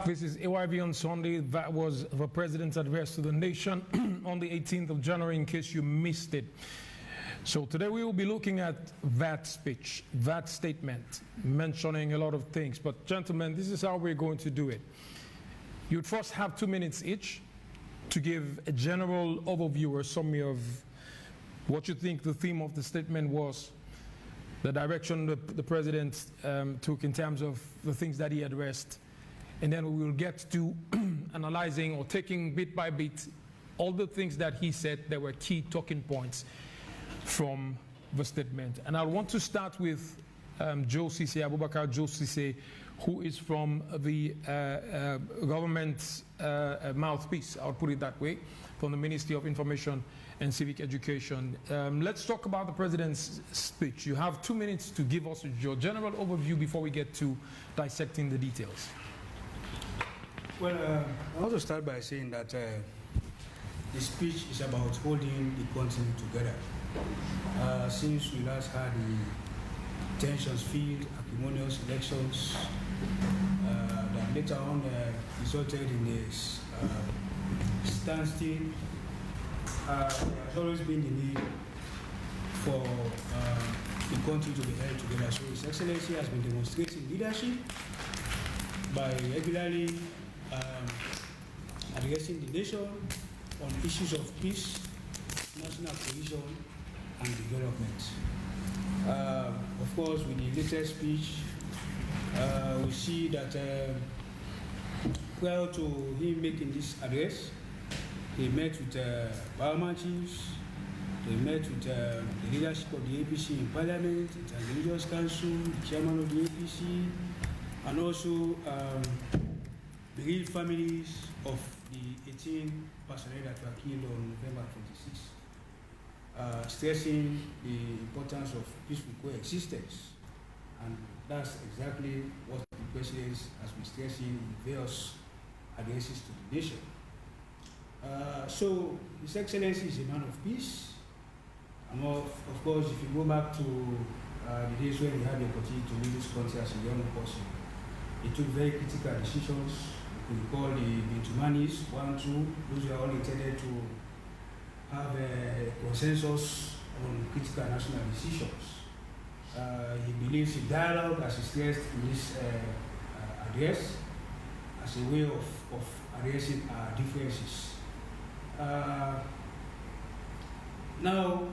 This is AYV on Sunday. That was the President's address to the nation on the 18th of January, in case you missed it. So today we will be looking at that speech, that statement, mentioning a lot of things. But gentlemen, this is how we're going to do it. You'd first have 2 minutes each to give a general overview or summary of what you think the theme of the statement was, the direction the President took in terms of the things that he addressed. And then we will get to analyzing or taking bit by bit all the things that he said that were key talking points from the statement. And I want to start with Joe Cisse, Abubakar Joe Cisse, who is from the government's mouthpiece, I'll put it that way, from the Ministry of Information and Civic Education. Let's talk about the President's speech. You have 2 minutes to give us your general overview before we get to dissecting the details. Well, I want to start by saying that the speech is about holding the country together. Since we last had the tensions-filled, acrimonious elections that later on resulted in this standstill, there has always been the need for the country to be held together. So His Excellency has been demonstrating leadership by regularly addressing the nation on issues of peace, national cohesion, and development. Of course, with the latest speech, we see that prior to him making this address, he met with paramount chiefs, he met with the leadership of the APC in Parliament, the Religious Council, the chairman of the APC, and also bereaved families of the 18 personnel that were killed on November 26, stressing the importance of peaceful coexistence. And that's exactly what the President has been stressing in various addresses to the nation. So His Excellency is a man of peace. And of course, if you go back to the days when he had the opportunity to lead this country as a young person, he took very critical decisions. We call the Humanitarian 1, 2. Those were all intended to have a consensus on critical national decisions. He believes in dialogue, as he stressed in this address, as a way of addressing our differences. Now,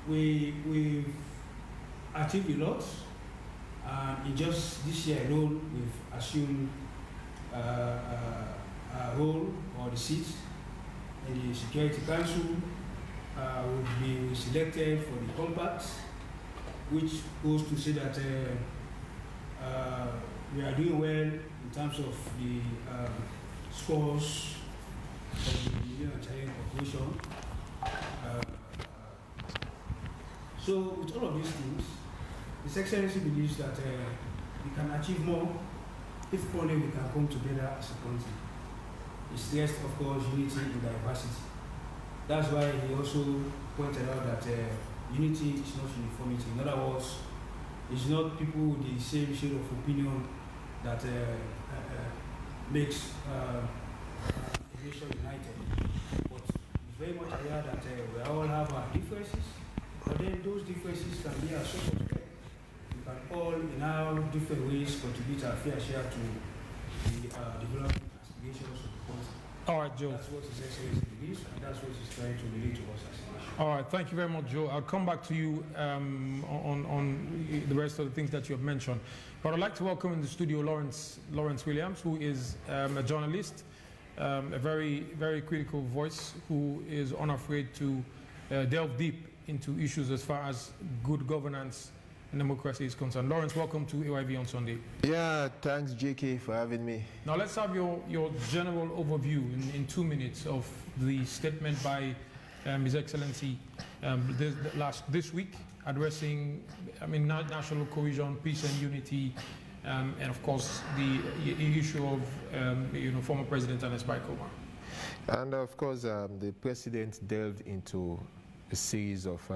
we've achieved a lot. In just this year alone, we've assumed a role or the seat in the Security Council. We've been selected for the compact, which goes to say that we are doing well in terms of the scores of the Humanitarian Corporation. So with all of these things, His Excellency believes that we can achieve more if only we can come together as a country. He stressed, of course, unity in diversity. That's why he also pointed out that unity is not uniformity. In other words, it's not people with the same shade of opinion that makes a nation united. But it's very much aware that we all have our differences, but then those differences can be a source of strength. We can all, in our different ways, contribute our fair share to the development aspirations of the country. All right, Joe. That's what His Excellency believes, and that's what he's trying to relate to us as a nation. All right, thank you very much, Joe. I'll come back to you on the rest of the things that you have mentioned. But I'd like to welcome in the studio Lawrence Williams, who is a journalist, a very, very critical voice, who is unafraid to delve deep into issues as far as good governance and democracy is concerned. Lawrence, welcome to AYV on Sunday. Yeah, thanks, JK, for having me. Now let's have your general overview in 2 minutes of the statement by His Excellency this week, addressing, national cohesion, peace and unity, and of course the issue of former President Ernest Koroma. And of course, the President delved into a series of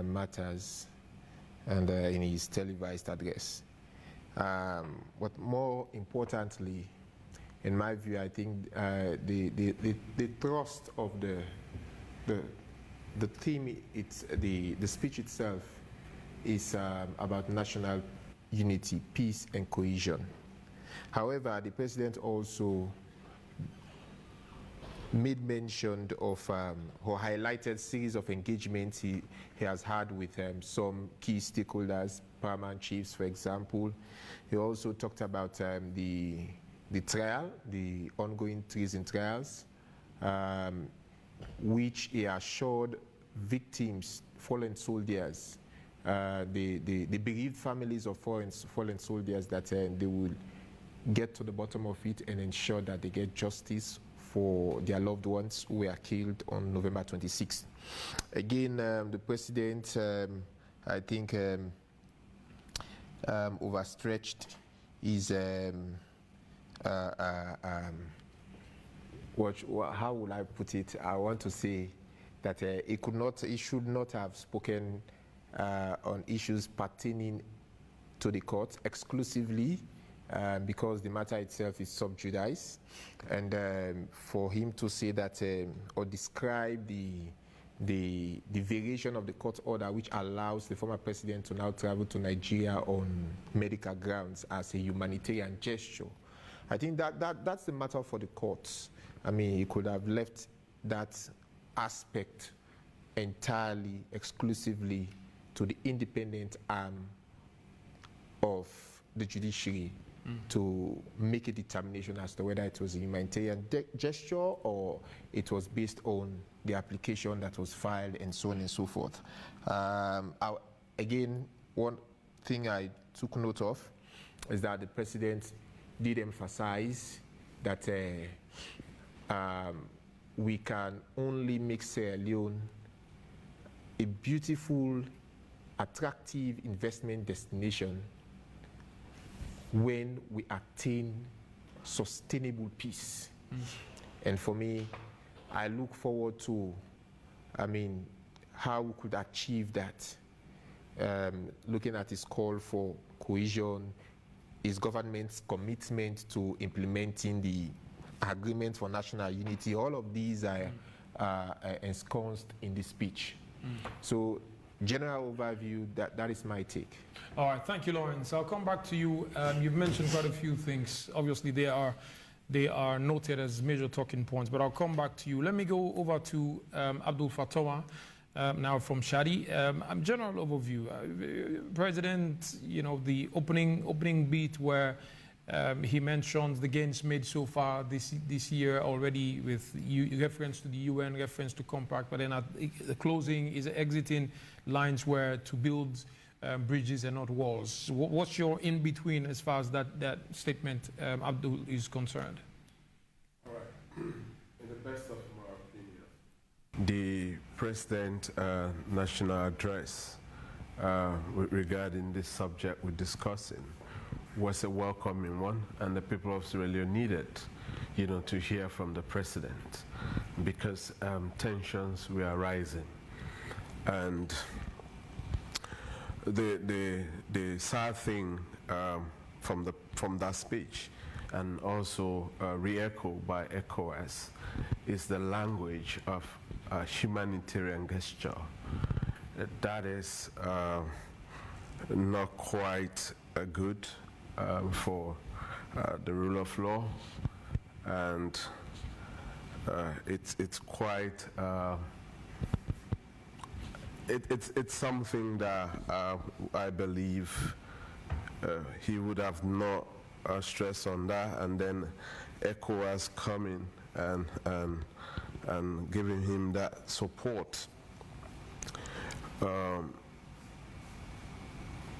matters and in his televised address. But more importantly, in my view, I think the thrust of the theme, the speech itself is about national unity, peace, and cohesion. However, the president also made mention of or highlighted series of engagements he has had with some key stakeholders, paramount chiefs, for example. He also talked about the trial, the ongoing treason trials, which he assured victims, fallen soldiers, the bereaved families of fallen soldiers, that they will get to the bottom of it and ensure that they get justice for their loved ones who were killed on November 26th. Again, the president, I think, overstretched his, how would I put it? I want to say that he should not have spoken on issues pertaining to the court exclusively, because the matter itself is sub judice, and for him to say that or describe the variation of the court order which allows the former president to now travel to Nigeria on medical grounds as a humanitarian gesture, I think that's the matter for the courts. I mean, he could have left that aspect entirely, exclusively to the independent arm of the judiciary to make a determination as to whether it was a humanitarian gesture or it was based on the application that was filed and so on and so forth. Again, one thing I took note of is that the president did emphasize that we can only make Sierra Leone a beautiful, attractive investment destination when we attain sustainable peace. And for me, I look forward to, how we could achieve that. Looking at his call for cohesion, his government's commitment to implementing the agreement for national unity, all of these are ensconced in this speech. So, general overview, that is my take. All right, thank you, Lawrence. I'll come back to you. You've mentioned quite a few things. Obviously, they are noted as major talking points, but I'll come back to you. Let me go over to Abdul Fatawa now from Shadi. General overview. President, the opening beat where he mentions the gains made so far this year already, with reference to the UN, reference to compact, but then at the closing is exiting lines where to build bridges and not walls. What's your in-between as far as that statement, Abdul, is concerned? All right. In the best of my opinion, the President's national address regarding this subject we're discussing was a welcoming one, and the people of Sierra Leone needed, to hear from the president, because tensions were rising, and the sad thing from that speech, and also re-echoed by ECOWAS, is the language of humanitarian gesture. That is not quite good for the rule of law, and it's quite it's something that I believe he would have not stressed on that, and then ECOWAS coming and giving him that support.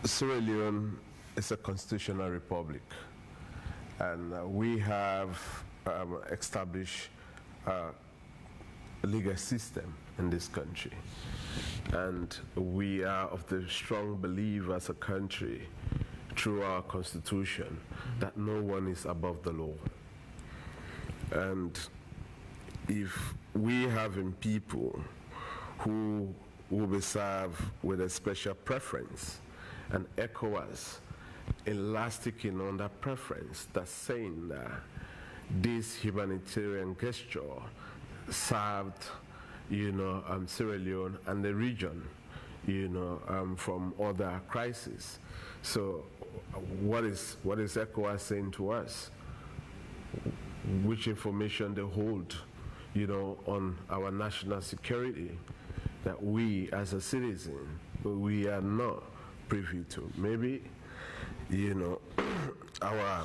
Sierra Leone is a constitutional republic, and we have established a legal system in this country, and we are of the strong belief as a country through our constitution that no one is above the law. And if we having people who will be served with a special preference, and ECOWAS elastic under preference that's saying that this humanitarian gesture served, Sierra Leone and the region, from other crises. So what is ECOWAS saying to us? Which information they hold, on our national security that we as a citizen, we are not privy to. Maybe, our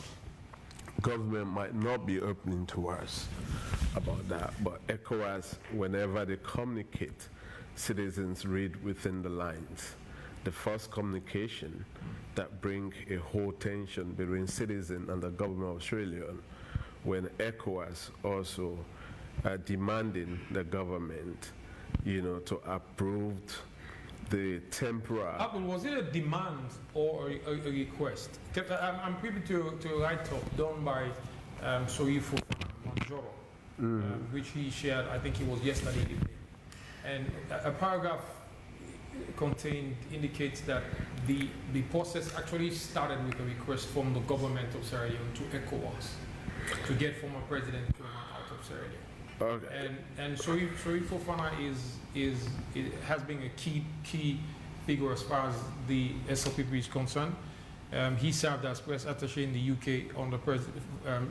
government might not be opening to us about that, but ECOWAS, whenever they communicate, citizens read within the lines. The first communication that bring a whole tension between citizen and the government of Sierra Leone, when ECOWAS also demanding the government, to approve the temporary. Was it a demand or a request? I'm privy to a write-up done by Soifo Manjoro, which he shared, I think it was yesterday evening. And a paragraph contained indicates that the process actually started with a request from the government of Sierra Leone to ECOWAS to get former President Koroma out of Sierra Leone. Okay. And Soifo Fofana has been a key figure as far as the SLPP is concerned. He served as press attaché in the UK under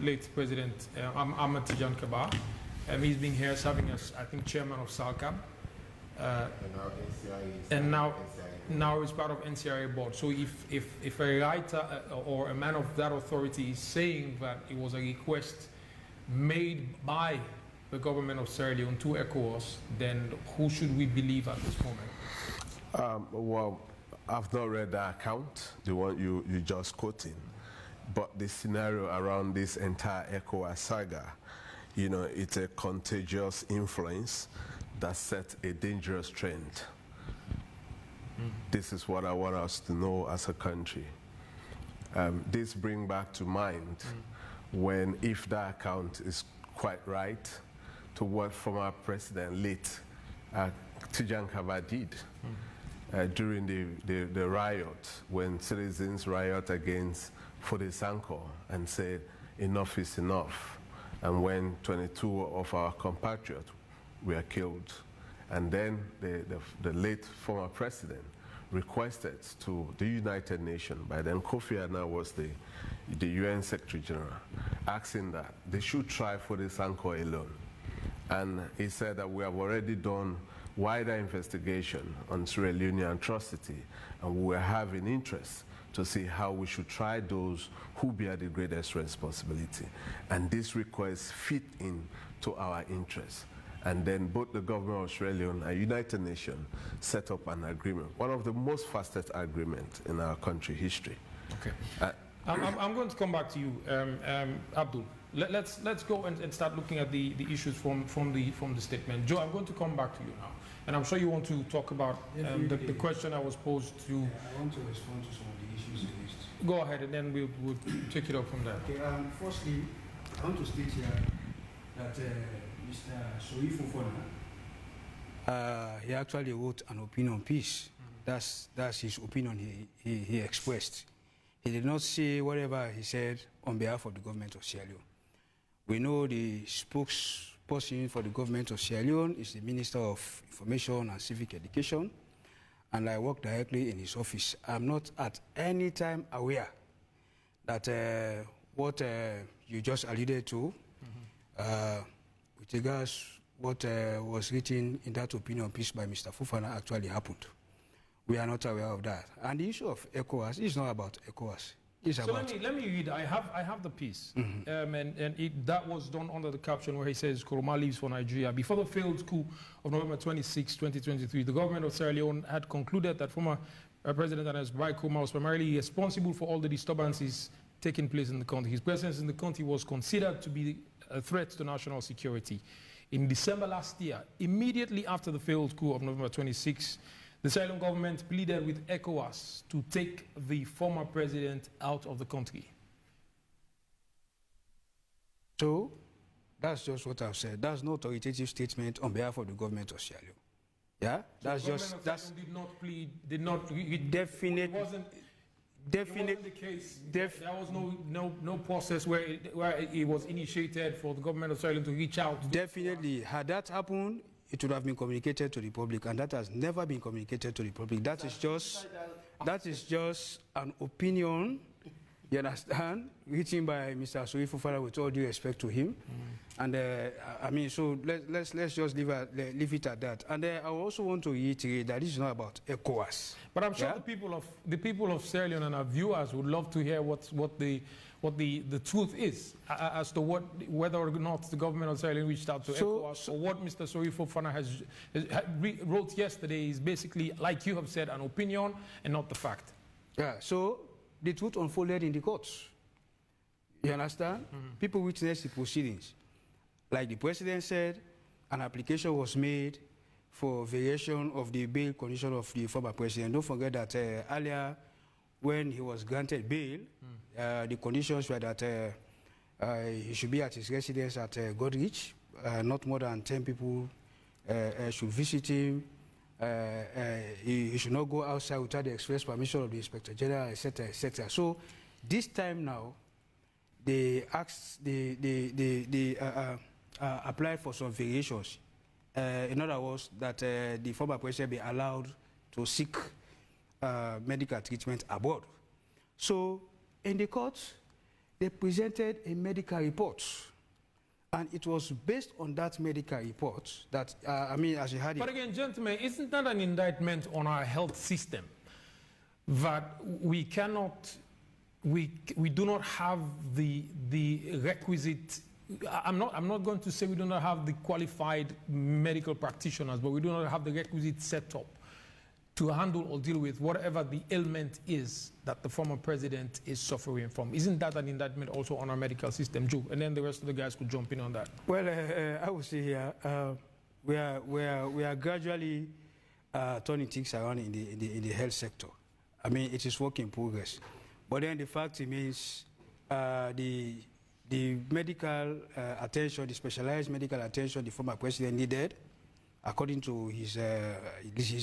late President Ahmed Tijan Kaba. He's been here serving as, I think, chairman of SALCAB. And now he's part of NCRA board. So if a writer or a man of that authority is saying that it was a request made by the government of Sierra Leone to ECOWAS, then who should we believe at this moment? Well, I've not read the account, the one you just quoting, but the scenario around this entire ECOWAS saga, it's a contagious influence that set a dangerous trend. This is what I want us to know as a country. This brings back to mind when, if that account is quite right, to what former President late Tijan Kaba did during the riot, when citizens riot against Fodesanko and said enough is enough, and when 22 of our compatriots were killed. And then the late former president requested to the United Nations, by then Kofi Annan was the UN Secretary General, asking that they should try Fodesanko alone. And he said that we have already done wider investigation on Sierra Leone atrocity, and we are having interest to see how we should try those who bear the greatest responsibility. And this request fit in to our interests. And then both the government of Sierra Leone and United Nations set up an agreement, one of the most fastest agreements in our country history. Okay. I'm going to come back to you, Abdul. Let's go and start looking at the issues from the statement. Joe, I'm going to come back to you now, and I'm sure you want to talk about the question I was posed to. Yeah, I want to respond to some of the issues raised. Go ahead, and then we'll take it up from there. Okay. Firstly, I want to state here that Mr. Soifo Fofana, he actually wrote an opinion piece. That's his opinion he expressed. He did not say whatever he said on behalf of the government of Sierra Leone. We know the spokesperson for the government of Sierra Leone is the Minister of Information and Civic Education, and I work directly in his office. I'm not at any time aware that what you just alluded to, with regards what was written in that opinion piece by Mr. Fofana actually happened. We are not aware of that. And the issue of ECOWAS is not about ECOWAS. It's so about let me read. I have the piece, that was done under the caption where he says Koroma leaves for Nigeria. Before the failed coup of November 26, 2023, the government of Sierra Leone had concluded that former President Ernest was primarily responsible for all the disturbances taking place in the country. His presence in the country was considered to be a threat to national security. In December last year, immediately after the failed coup of November 26, the Sierra Leone government pleaded with ECOWAS to take the former president out of the country. So, that's just what I've said. That's no authoritative statement on behalf of the government of Sierra Leone. Yeah? So that's just... Did not plead, did not... Definitely. Definitely. The case. There was no process where it was initiated for the government of Sierra Leone to reach out. Definitely. Had that happened, it would have been communicated to the public, and that has never been communicated to the public. That is just an opinion, you understand, written by Mr. Soyi Fofana, with all due respect to him. And I mean, so let's just leave it at that. And I also want to reiterate that this is not about ECOWAS. But I'm sure the people of Sierra Leone and our viewers would love to hear what the truth is as to whether or not the government of Sierra Leone reached out to ECOWAS, or what Mr. Soyi Fofana wrote yesterday is basically, like you have said, an opinion and not the fact. Yeah. So the truth unfolded in the courts. You understand? People witnessed the proceedings. Like the president said, an application was made for variation of the bail condition of the former president. Don't forget that earlier, when he was granted bail, the conditions were that he should be at his residence at Godrich, not more than 10 people should visit him. He should not go outside without the express permission of the Inspector General, etc., etc. So this time now, they applied for some variations. In other words, that the former president be allowed to seek medical treatment abroad. So in the court, they presented a medical report. And it was based on that medical report that, I mean, as you had it. But again, gentlemen, isn't that an indictment on our health system? That we cannot, we do not have the requisite, I'm not going to say we do not have the qualified medical practitioners, but we do not have the requisite setup to handle or deal with whatever the ailment is that the former president is suffering from. Isn't that an indictment also on our medical system, Joe? And then the rest of the guys could jump in on that. Well, I would say here, we are gradually turning things around in the health sector. I mean, it is work in progress. But then the fact remains, the medical attention, the specialized medical attention the former president needed, according to his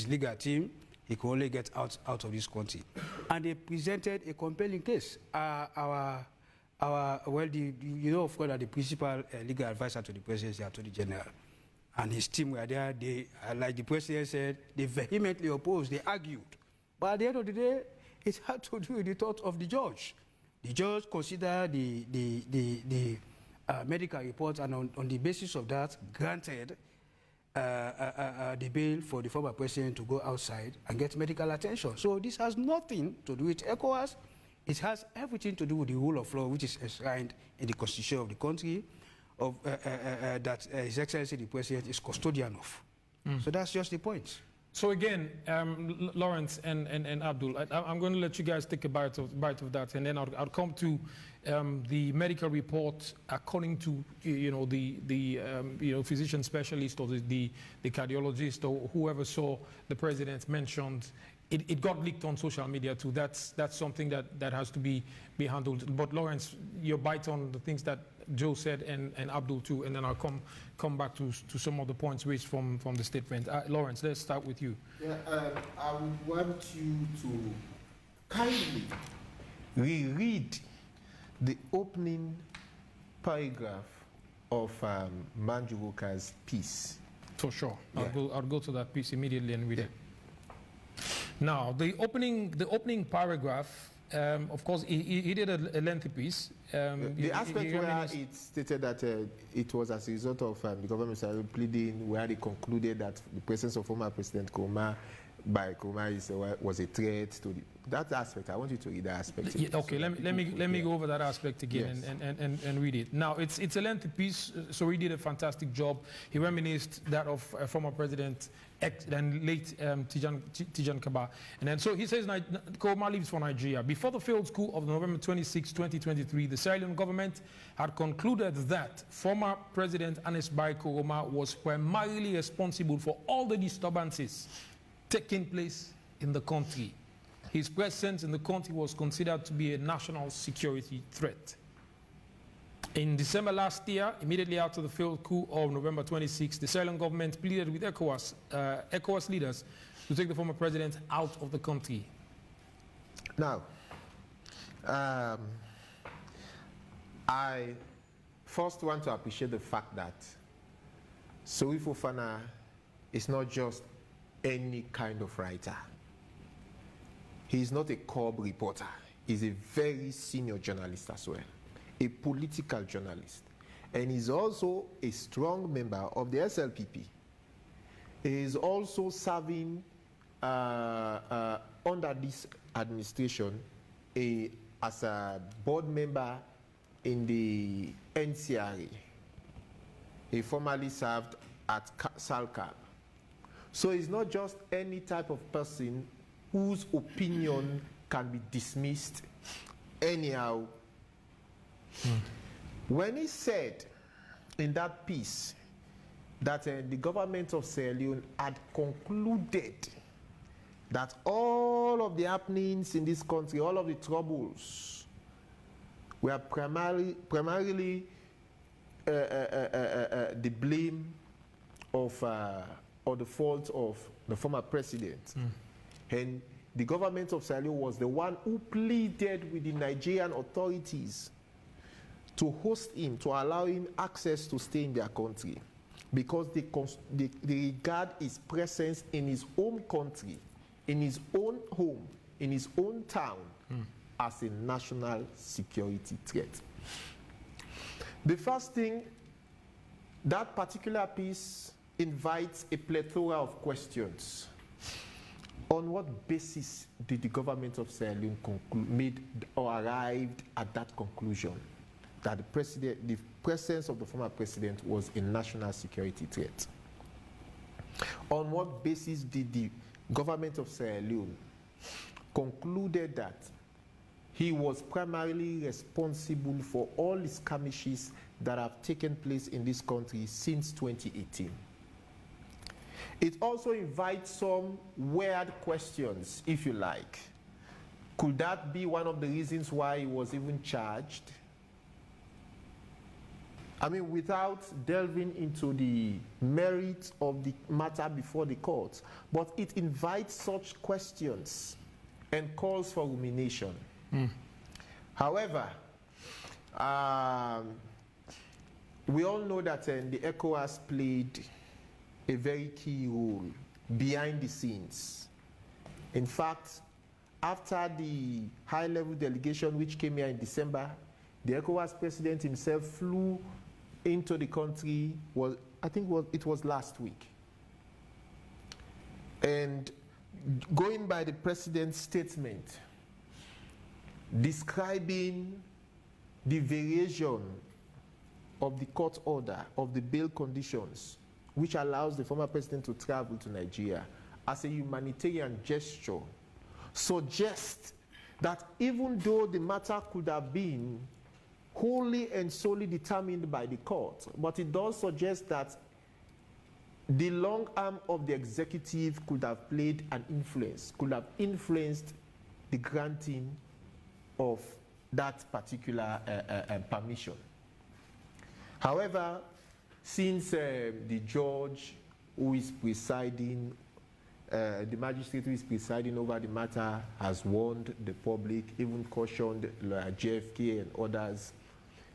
legal team, he could only get out of this country. And they presented a compelling case. You know, of course, that the principal legal advisor to the president is the Attorney General. And his team were there. They, like the president said, they vehemently opposed, they argued. But at the end of the day, it had to do with the thought of the judge. The judge considered the medical report, and on the basis of that, granted the bail for the former president to go outside and get medical attention. So this has nothing to do with ECOWAS. It has everything to do with the rule of law, which is enshrined in the constitution of the country, that His Excellency the President is custodian of. So that's just the point. So again, Lawrence and Abdul, I'm going to let you guys take a bite of that, and then I'll come to the medical report according to the physician specialist or the cardiologist or whoever saw the president mentioned. It got leaked on social media too. That's something that has to be handled. But Lawrence, your bite on the things that Joe said and Abdul too, and then I'll come back to some of the points raised from the statement. Lawrence, let's start with you. Yeah, I would want you to kindly reread the opening paragraph of Manjuruka's piece. For sure. Yeah. I'll go to that piece immediately and read it. Now, the opening paragraph, of course, he did a lengthy piece. The aspect where it stated that it was as a result of the government pleading, where they concluded that the presence of former President Koroma was a threat to that aspect. I want you to read that aspect. Yeah, okay, let me go over that aspect again, yes, and read it. Now, it's a lengthy piece, so he did a fantastic job. He reminisced that of former President and late Tijan Kaba. And then so he says Koroma leaves for Nigeria. Before the failed coup of November 26, 2023, the Sierra Leone government had concluded that former President Ernest Koroma was primarily responsible for all the disturbances taking place in the country. His presence in the country was considered to be a national security threat. In December last year, immediately after the failed coup of November 26, the Sierra Leone government pleaded with ECOWAS leaders to take the former president out of the country. Now, I first want to appreciate the fact that Sori Fofana is not just any kind of writer. He is not a corp reporter. He's a very senior journalist as well, a political journalist. And he's also a strong member of the SLPP. He is also serving under this administration as a board member in the NCRA. He formerly served at SALCAP. So he's not just any type of person whose opinion can be dismissed anyhow. When he said in that piece that the government of Sierra Leone had concluded that all of the happenings in this country, all of the troubles, were primarily the blame of or the fault of the former president. And the government of Sierra Leone was the one who pleaded with the Nigerian authorities to host him, to allow him access to stay in their country, because they regard his presence in his own country, in his own home, in his own town, as a national security threat. The first thing, that particular piece invites a plethora of questions. On what basis did the government of Sierra Leone made or arrived at that conclusion that the presence of the former president was a national security threat? On what basis did the government of Sierra Leone concluded that he was primarily responsible for all the skirmishes that have taken place in this country since 2018? It also invites some weird questions, if you like. Could that be one of the reasons why he was even charged? I mean, without delving into the merits of the matter before the court, but it invites such questions and calls for rumination. However, we all know that the ECOWAS played a very key role behind the scenes. In fact, after the high-level delegation which came here in December, the ECOWAS president himself flew into the country, it was last week. And going by the president's statement, describing the variation of the court order, of the bail conditions, which allows the former president to travel to Nigeria as a humanitarian gesture, suggests that even though the matter could have been wholly and solely determined by the court, but it does suggest that the long arm of the executive could have played an influence, could have influenced the granting of that particular permission. However, since the judge who is presiding, the magistrate who is presiding over the matter has warned the public, even cautioned lawyer JFK and others,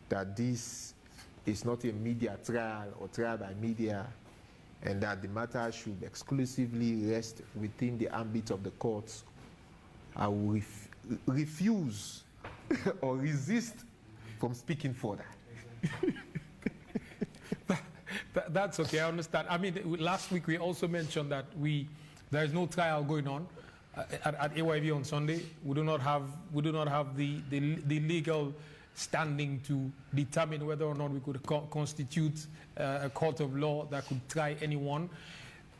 that this is not a media trial or trial by media, and that the matter should exclusively rest within the ambit of the courts, I will refuse or resist from speaking further. That's okay, I understand. I mean, last week we also mentioned that there is no trial going on at AYB on Sunday. We do not have the legal standing to determine whether or not we could constitute a court of law that could try anyone.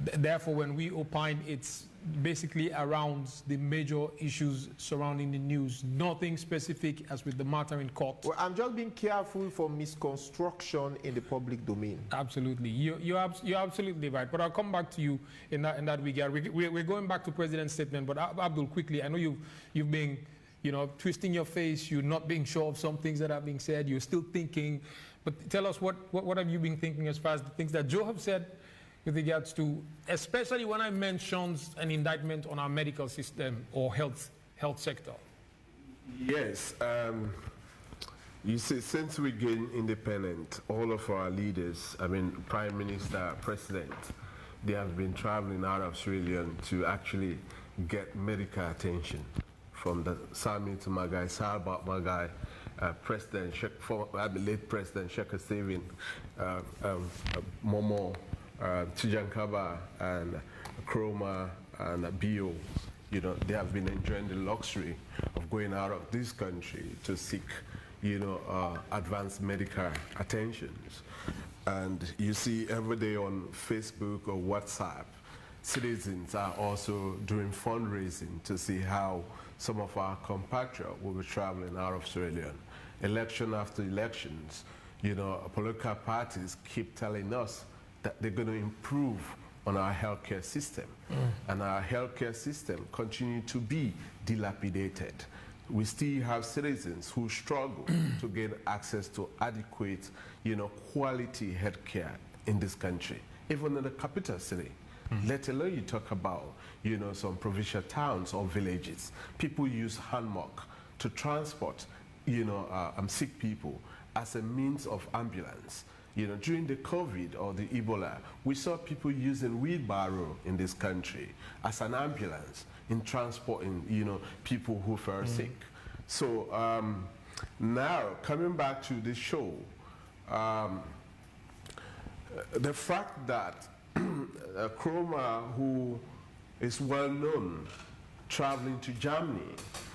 Therefore, when we opine, it's basically around the major issues surrounding the news, nothing specific as with the matter in court. Well, I'm just being careful for misconstruction in the public domain. Absolutely, you're absolutely right. But I'll come back to you in that regard. We're going back to President's statement, but Abdul, quickly, I know you've been, twisting your face. You're not being sure of some things that are being said. You're still thinking, but tell us what have you been thinking as far as the things that Joe have said with regards to, especially when I mentioned an indictment on our medical system or health sector? Yes. You see, since we gained independence, all of our leaders, I mean, Prime Minister, President, they have been traveling out of Sierra Leone to actually get medical attention from the Sami to Magai, Salbat Magai, President, late President Sheikh Steven, Momo, Tijankaba, and Koroma, and Bio. You know, they have been enjoying the luxury of going out of this country to seek, you know, advanced medical attentions. And you see every day on Facebook or WhatsApp, citizens are also doing fundraising to see how some of our compatriots will be traveling out of Sierra Leone. Election after elections, you know, political parties keep telling us that they're going to improve on our healthcare system. And our healthcare system continue to be dilapidated. We still have citizens who struggle to get access to adequate, you know, quality healthcare in this country, even in the capital city. Let alone you talk about, you know, some provincial towns or villages. People use hammock to transport, you know, sick people as a means of ambulance. You know, during the COVID or the Ebola, we saw people using wheelbarrow in this country as an ambulance in transporting, you know, people who fell sick. So now, coming back to the show, the fact that Koroma, who is well known, traveling to Germany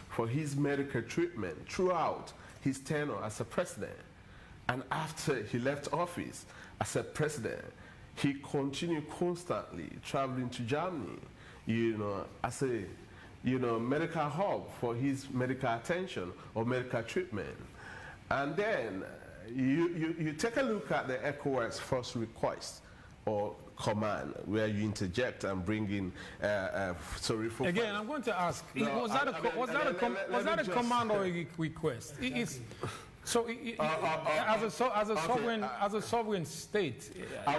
for his medical treatment throughout his tenure as a president, and after he left office as a president, he continued constantly traveling to Germany, you know, as a, you know, medical hub for his medical attention or medical treatment. And then you take a look at the ECOWAS first request or command, where you interject and bring in, sorry for... Again, I'm going to ask, was that a command or a request? It's... So, as a sovereign state, I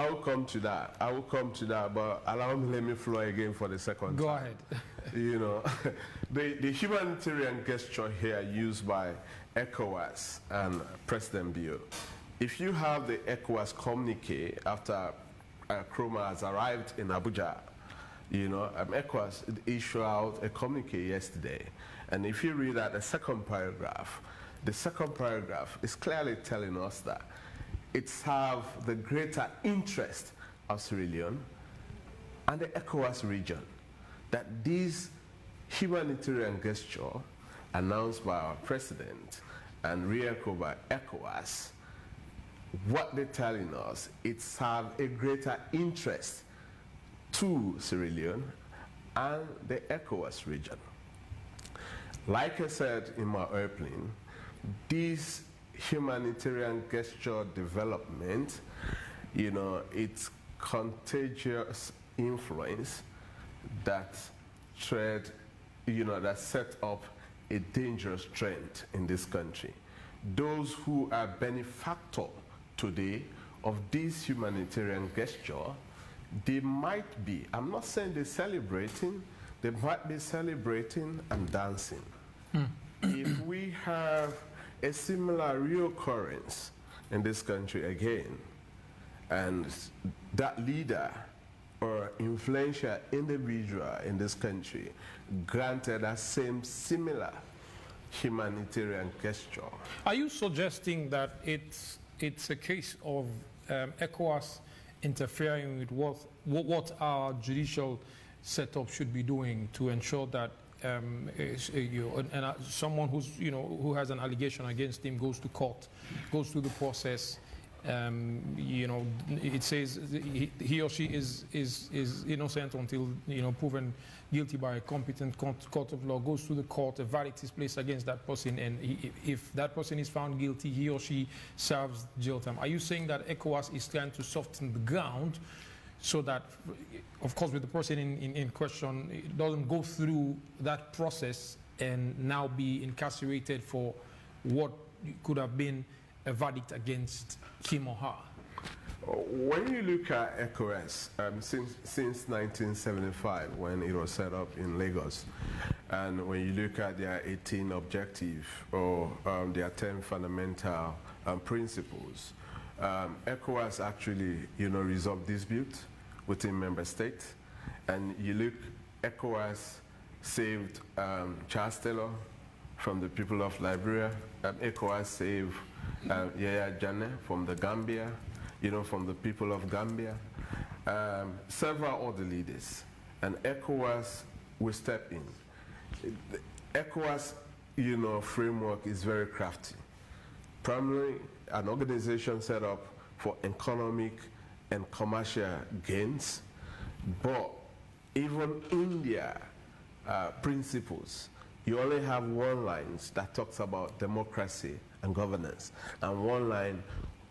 will come to that. I will come to that. But allow me, let me flow again for the second Go time. ahead. You know, the humanitarian gesture here used by ECOWAS and President Bio. If you have the ECOWAS communique after Koroma has arrived in Abuja, you know, ECOWAS issued out a communique yesterday, and if you read that the second paragraph is clearly telling us that it's have the greater interest of Sierra Leone and the ECOWAS region, that this humanitarian gesture announced by our president and re-echoed by ECOWAS, what they're telling us, it's have a greater interest to Sierra Leone and the ECOWAS region. Like I said in my opening, this humanitarian gesture development, you know, it's contagious influence that that set up a dangerous trend in this country. Those who are benefactors today of this humanitarian gesture, they might be, I'm not saying they're celebrating, they might be celebrating and dancing. If we have a similar reoccurrence in this country again, and that leader or influential individual in this country granted a similar humanitarian gesture. Are you suggesting that it's a case of ECOWAS interfering with what our judicial setup should be doing to ensure that someone who has an allegation against him goes to court, goes through the process? It says he or she is innocent until proven guilty by a competent court of law, goes to the court, a verdict is placed against that person, and if that person is found guilty, he or she serves jail time. Are you saying that ECOWAS is trying to soften the ground so that, of course, with the person in question, it doesn't go through that process and now be incarcerated for what could have been a verdict against him or her? When you look at ECOWAS, since 1975, when it was set up in Lagos, And when you look at their 18 objectives or their 10 fundamental principles, ECOWAS actually, resolve disputes within member states. And you look, ECOWAS saved Charles Taylor from the people of Liberia. ECOWAS saved Yaya Jammeh from the Gambia, from the people of Gambia. Several other leaders. And ECOWAS will step in. The ECOWAS, framework is very crafty. Primarily, an organization set up for economic and commercial gains, but even in their principles, you only have one line that talks about democracy and governance, and one line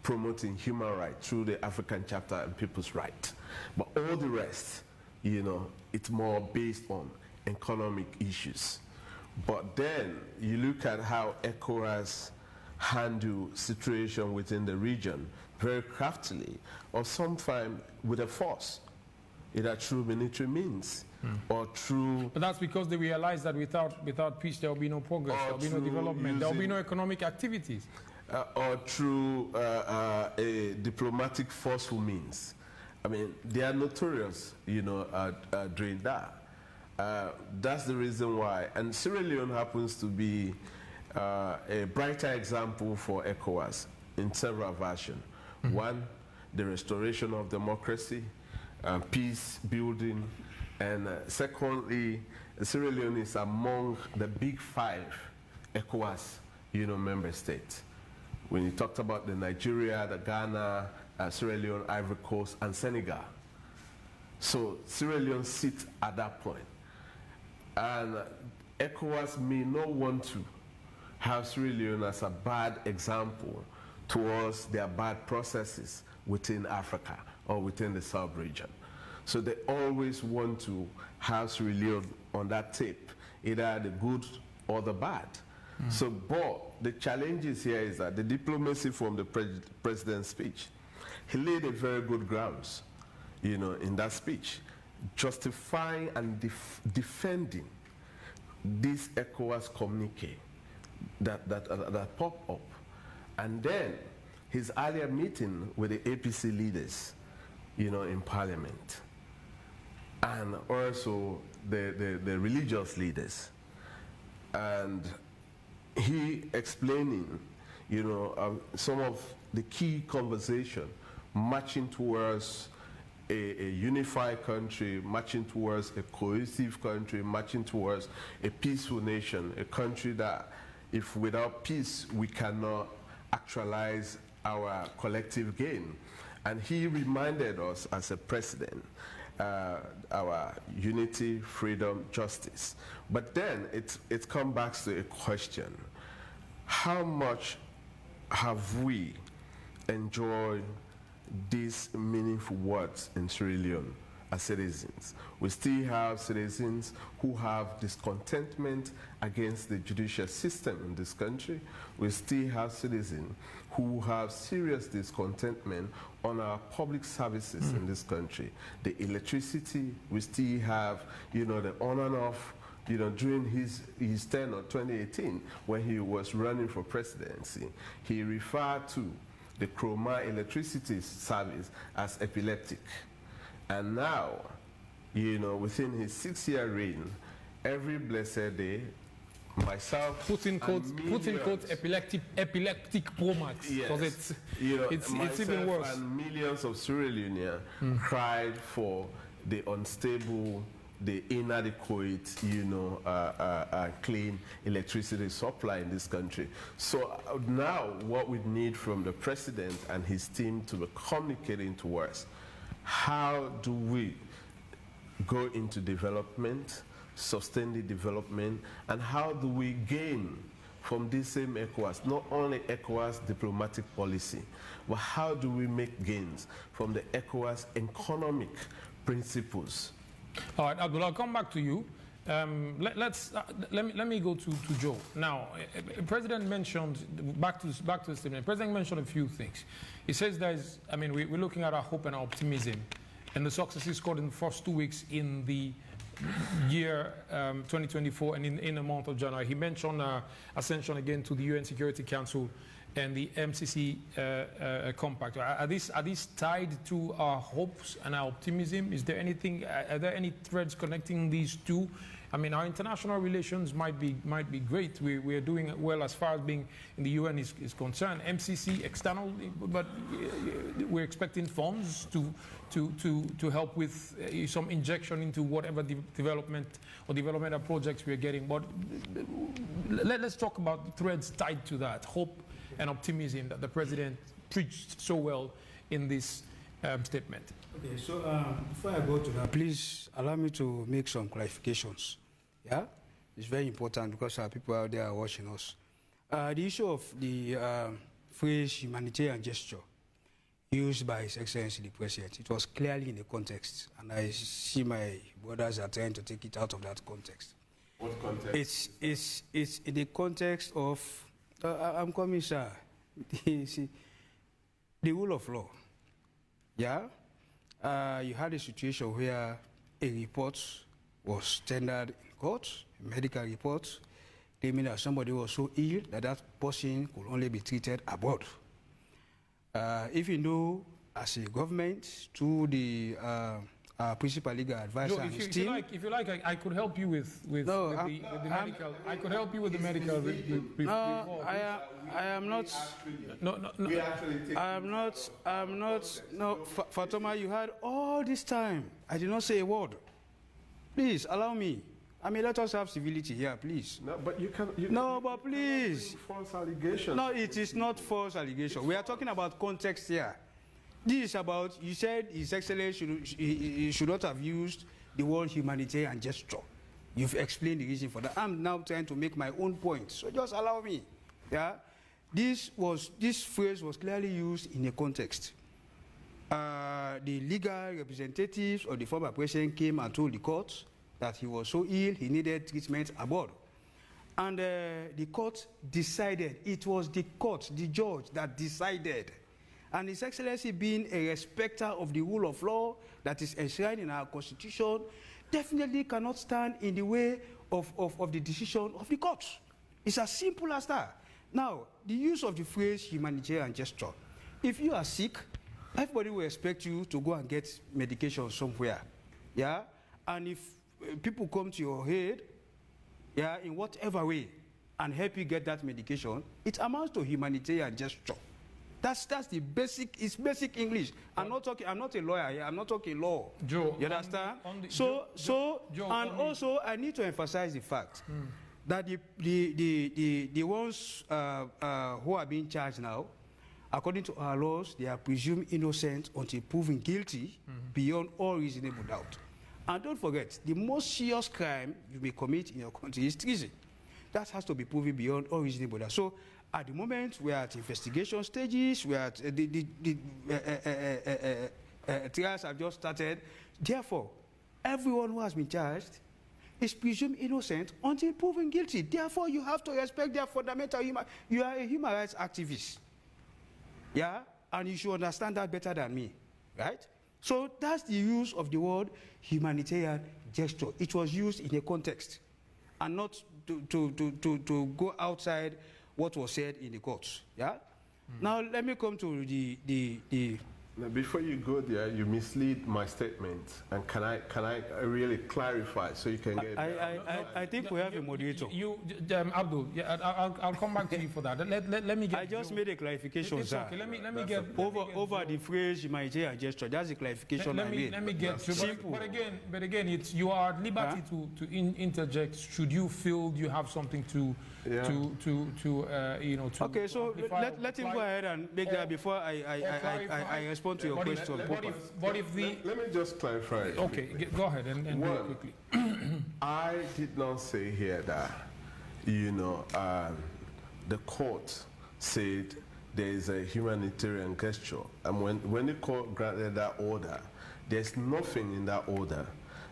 promoting human rights through the African chapter and people's rights. But all the rest, it's more based on economic issues. But then you look at how ECOWAS handle situation within the region very craftily, or sometimes with a force, either through military means or through... But that's because they realize that without peace there will be no progress, there will be no development, there will be no economic activities. Or through a diplomatic forceful means. I mean, they are notorious, doing that. That's the reason why. And Sierra Leone happens to be a brighter example for ECOWAS in several versions. One, the restoration of democracy, peace building, and secondly, Sierra Leone is among the big 5 ECOWAS, member states. When you talked about the Nigeria, the Ghana, Sierra Leone, Ivory Coast, and Senegal. So Sierra Leone sits at that point. And ECOWAS may not want to have Sierra Leone as a bad example towards their bad processes within Africa or within the sub-region. So they always want to have Sierra Leone on that tape, either the good or the bad. So, but the challenges here is that the diplomacy from the president's speech, he laid a very good grounds, in that speech, justifying and defending this ECOWAS communique that popped up. And then his earlier meeting with the APC leaders, in parliament, and also the religious leaders. And he explaining, some of the key conversation marching towards a unified country, marching towards a cohesive country, marching towards a peaceful nation, a country that, if without peace, we cannot actualize our collective gain. And he reminded us as a president, our unity, freedom, justice. But then it comes back to a question. How much have we enjoyed these meaningful words in Sierra Leone as citizens? We still have citizens who have discontentment against the judicial system in this country. We still have citizens who have serious discontentment on our public services in this country. The electricity, we still have, the on and off, during his tenure, 2018, when he was running for presidency, he referred to the Koroma electricity service as epileptic. And now, within his 6-year reign, every blessed day, myself, put in quotes epileptic Pro Max, because it's even worse. And millions of Sierra Leoneans cried for the unstable, the inadequate, clean electricity supply in this country. So now what we need from the president and his team to be communicating to us, how do we go into development, sustain the development, and how do we gain from this same ECOWAS, not only ECOWAS diplomatic policy, but how do we make gains from the ECOWAS economic principles? All right, Abdul, I'll come back to you. Let me go to Joe. Now, President mentioned, back to the statement, President mentioned a few things. He says we're looking at our hope and our optimism and the successes scored in the first 2 weeks in the year 2024 and in the month of January. He mentioned ascension again to the UN Security Council and the MCC compact. Are these tied to our hopes and our optimism? Is there anything? Are there any threads connecting these two? I mean, our international relations might be great. We are doing well as far as being in the UN is concerned. MCC external, but we're expecting funds to help with some injection into whatever development or developmental projects we are getting. But let's talk about the threads tied to that hope and optimism that the president preached so well in this statement. Okay, so before I go to that, please allow me to make some clarifications. Yeah, it's very important because people out there are watching us. The issue of the phrase humanitarian gesture used by His Excellency the President, it was clearly in the context, and I see my brothers are trying to take it out of that context. What context? It's in the context of, I'm coming, sir, the rule of law. Yeah, you had a situation where a report was tendered in court, a medical report, claiming that somebody was so ill that that person could only be treated abroad. If you know, as a government, to the principal legal advisor Joe, and his team. if you like, I could help you with the medical. I could help you with the medical report. No, I am not. No. I'm not. No, Fatoma, you had all this time. I did not say a word. Please allow me. I mean, let us have civility here, please. No, but you can. But please. False allegations. No, it is not false allegation. We are talking about context here. This is about, you said His Excellency should not have used the word humanitarian gesture. You've explained the reason for that. I'm now trying to make my own point, so just allow me. Yeah, this phrase was clearly used in a context. The legal representatives of the former president came and told the court that he was so ill he needed treatment abroad, and the court decided. It was the court, the judge, that decided. And His Excellency, being a respecter of the rule of law that is enshrined in our Constitution, definitely cannot stand in the way of the decision of the court. It's as simple as that. Now, the use of the phrase humanitarian gesture. If you are sick, everybody will expect you to go and get medication somewhere. Yeah? And if people come to your aid, yeah, in whatever way, and help you get that medication, it amounts to humanitarian gesture. That's the basic. It's basic English. I'm not a lawyer here. I'm not talking law. Joe, you understand? Joe, Also, I need to emphasize the fact that the ones who are being charged now, according to our laws, they are presumed innocent until proven guilty beyond all reasonable doubt. And don't forget, the most serious crime you may commit in your country is treason. That has to be proven beyond all reasonable doubt. So, at the moment, we are at investigation stages. We are at the trials have just started. Therefore, everyone who has been charged is presumed innocent until proven guilty. Therefore, you have to respect their fundamental human. You are a human rights activist, yeah, and you should understand that better than me, right? So that's the use of the word humanitarian gesture. It was used in a context, and not to go outside what was said in the courts. Yeah. Now let me come to the. Now, before you go there, you mislead my statement, and can I really clarify so you can get? I think we have a moderator. Abdul, yeah, I'll come back to you for that. Let me get. I just made a clarification, it's sir. Okay. Let me get over the phrase humanitarian gesture. That's the clarification I made. Let me get to. Simple. But again, it's you are at liberty to interject. Should you feel you have something to Okay, so let him go ahead and make that before I respond to your question. Let me just clarify. Okay, go ahead and do it quickly. I did not say here that, the court said there is a humanitarian gesture. And when the court granted that order, there's nothing in that order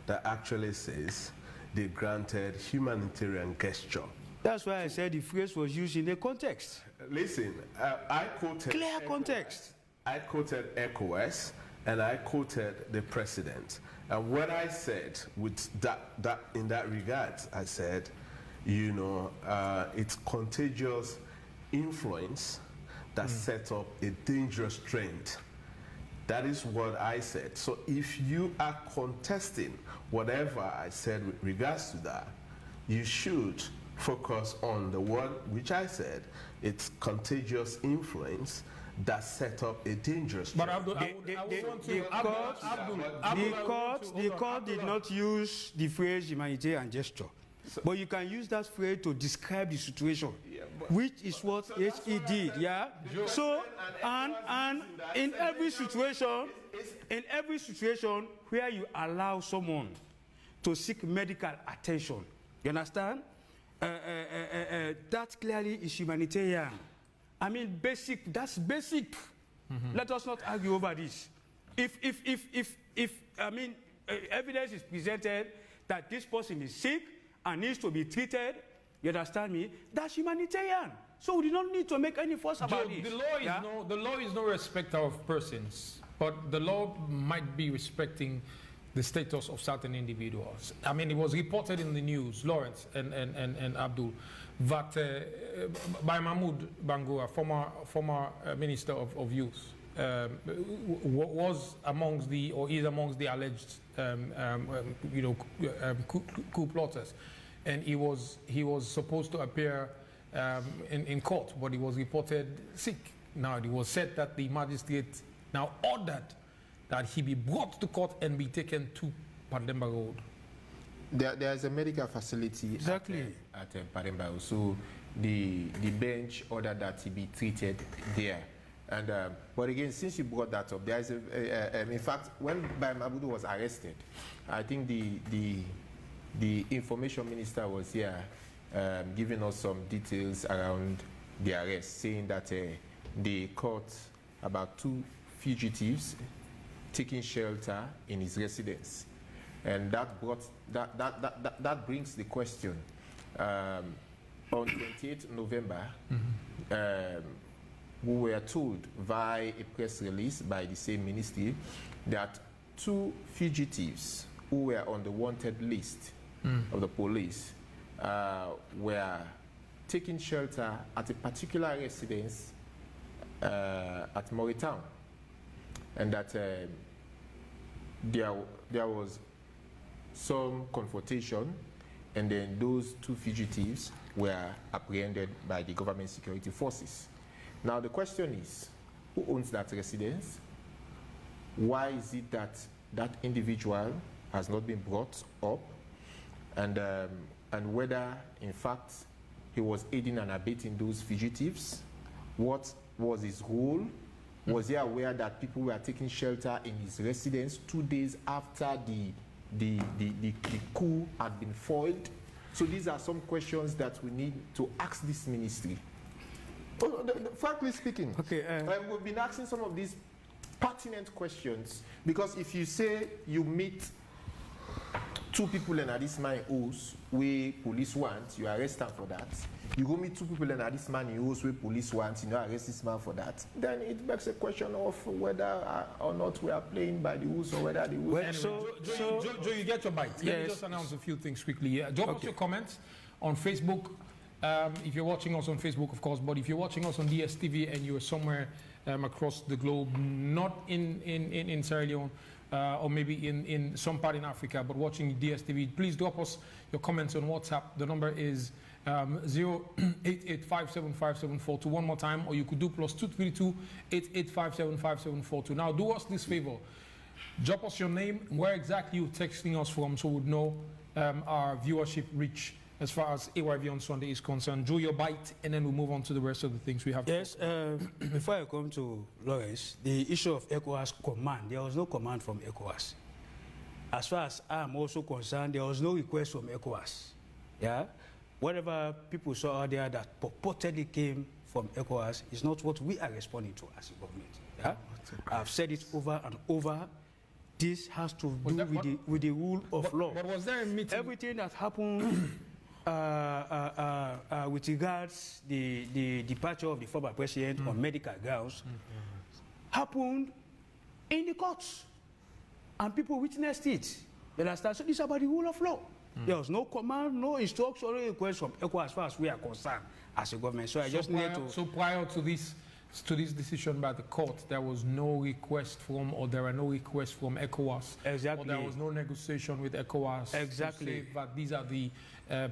that actually says they granted humanitarian gesture. That's why I said the phrase was used in a context. Listen, I quoted clear context. I quoted ECOWAS, and I quoted the president. And what I said with in that regard, I said, you know, it's contagious influence that set up a dangerous trend. That is what I said. So if you are contesting whatever I said with regards to that, you should focus on the one which I said, it's contagious influence that set up a dangerous trend. But the court did not use the phrase humanitarian gesture. So, but you can use that phrase to describe the situation, which is what HE did, yeah? So, and in every situation where you allow someone to seek medical attention, you understand? That clearly is humanitarian. I mean, basic, that's basic. Let us not argue over this. If I mean, evidence is presented that this person is sick and needs to be treated, you understand me? That's humanitarian. So we do not need to make any fuss about it. The law is no respecter of persons, but the law might be respecting the status of certain individuals. I mean, it was reported in the news, Lawrence and Abdul, that by Mahmoud Bangura, former Minister of Youth, was amongst the, or is amongst the alleged, coup plotters, and he was supposed to appear in court, but he was reported sick. Now it was said that the magistrate now ordered that he be brought to court and be taken to Pademba Road. There is a medical facility at Pademba Road, so the bench ordered that he be treated there. And but again, since you brought that up, there is in fact, when Bai Mabudu was arrested, I think the information minister was here giving us some details around the arrest, saying that they caught about 2 fugitives taking shelter in his residence, and that brings the question. On 28th November, we were told via a press release by the same ministry that 2 fugitives who were on the wanted list of the police were taking shelter at a particular residence at Moritown, and that there was some confrontation, and then those 2 fugitives were apprehended by the government security forces. Now the question is, who owns that residence? Why is it that that individual has not been brought up? And whether in fact he was aiding and abetting those fugitives? What was his role? Was he aware that people were taking shelter in his residence 2 days after the coup had been foiled? So these are some questions that we need to ask this ministry. Frankly speaking, we've been asking some of these pertinent questions, because if you say you meet 2 people in this man house where police want, you arrest them for that. You go meet 2 people in this man house where police want, you arrest this man for that. Then it begs a question of whether or not we are playing by the rules, or whether the rules. Well, anyway, Joe, you get your bite. Yes. Let me just announce a few things quickly. Drop us your comments on Facebook. If you're watching us on Facebook, of course, but if you're watching us on DSTV and you're somewhere across the globe, not in Sierra Leone, or maybe in some part in Africa, but watching DSTV, please drop us your comments on WhatsApp. The number is 088575742. One more time, or you could do +232 88575742. Now, do us this favor. Drop us your name, where exactly you're texting us from, so we'd know our viewership reach as far as AYV on Sunday is concerned. Drew your bite, and then we'll move on to the rest of the things we have. Yes, before I come to Lawrence, the issue of ECOWAS command, there was no command from ECOWAS. As far as I'm also concerned, there was no request from ECOWAS. Yeah? Whatever people saw out there that purportedly came from ECOWAS is not what we are responding to as a government. Yeah? I've said it over and over. This has to do with the rule of law. But was there a meeting? Everything that happened with regards the departure of the former president on medical grounds happened in the courts. And people witnessed it. You understand? So this is about the rule of law. There was no command, no instruction, or request from ECOWAS as far as we are concerned as a government. So I just need to... So prior to this decision by the court, there was no request from, or there are no requests from ECOWAS. Exactly. Or there was no negotiation with ECOWAS. Exactly. To say that these are the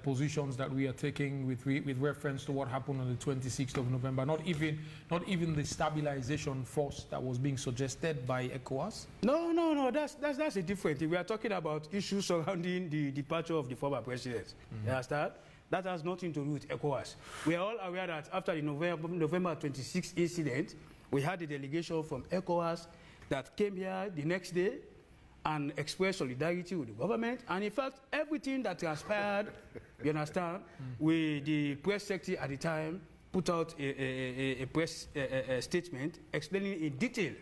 positions that we are taking with reference to what happened on the 26th of November. Not even the stabilization force that was being suggested by ECOWAS. No. That's a different thing. We are talking about issues surrounding the departure of the former president. You understand? That has nothing to do with ECOWAS. We are all aware that after the November 26th incident, we had a delegation from ECOWAS that came here the next day and expressed solidarity with the government. And in fact, everything that transpired, you understand, with the press secretary at the time put out a press statement explaining in detail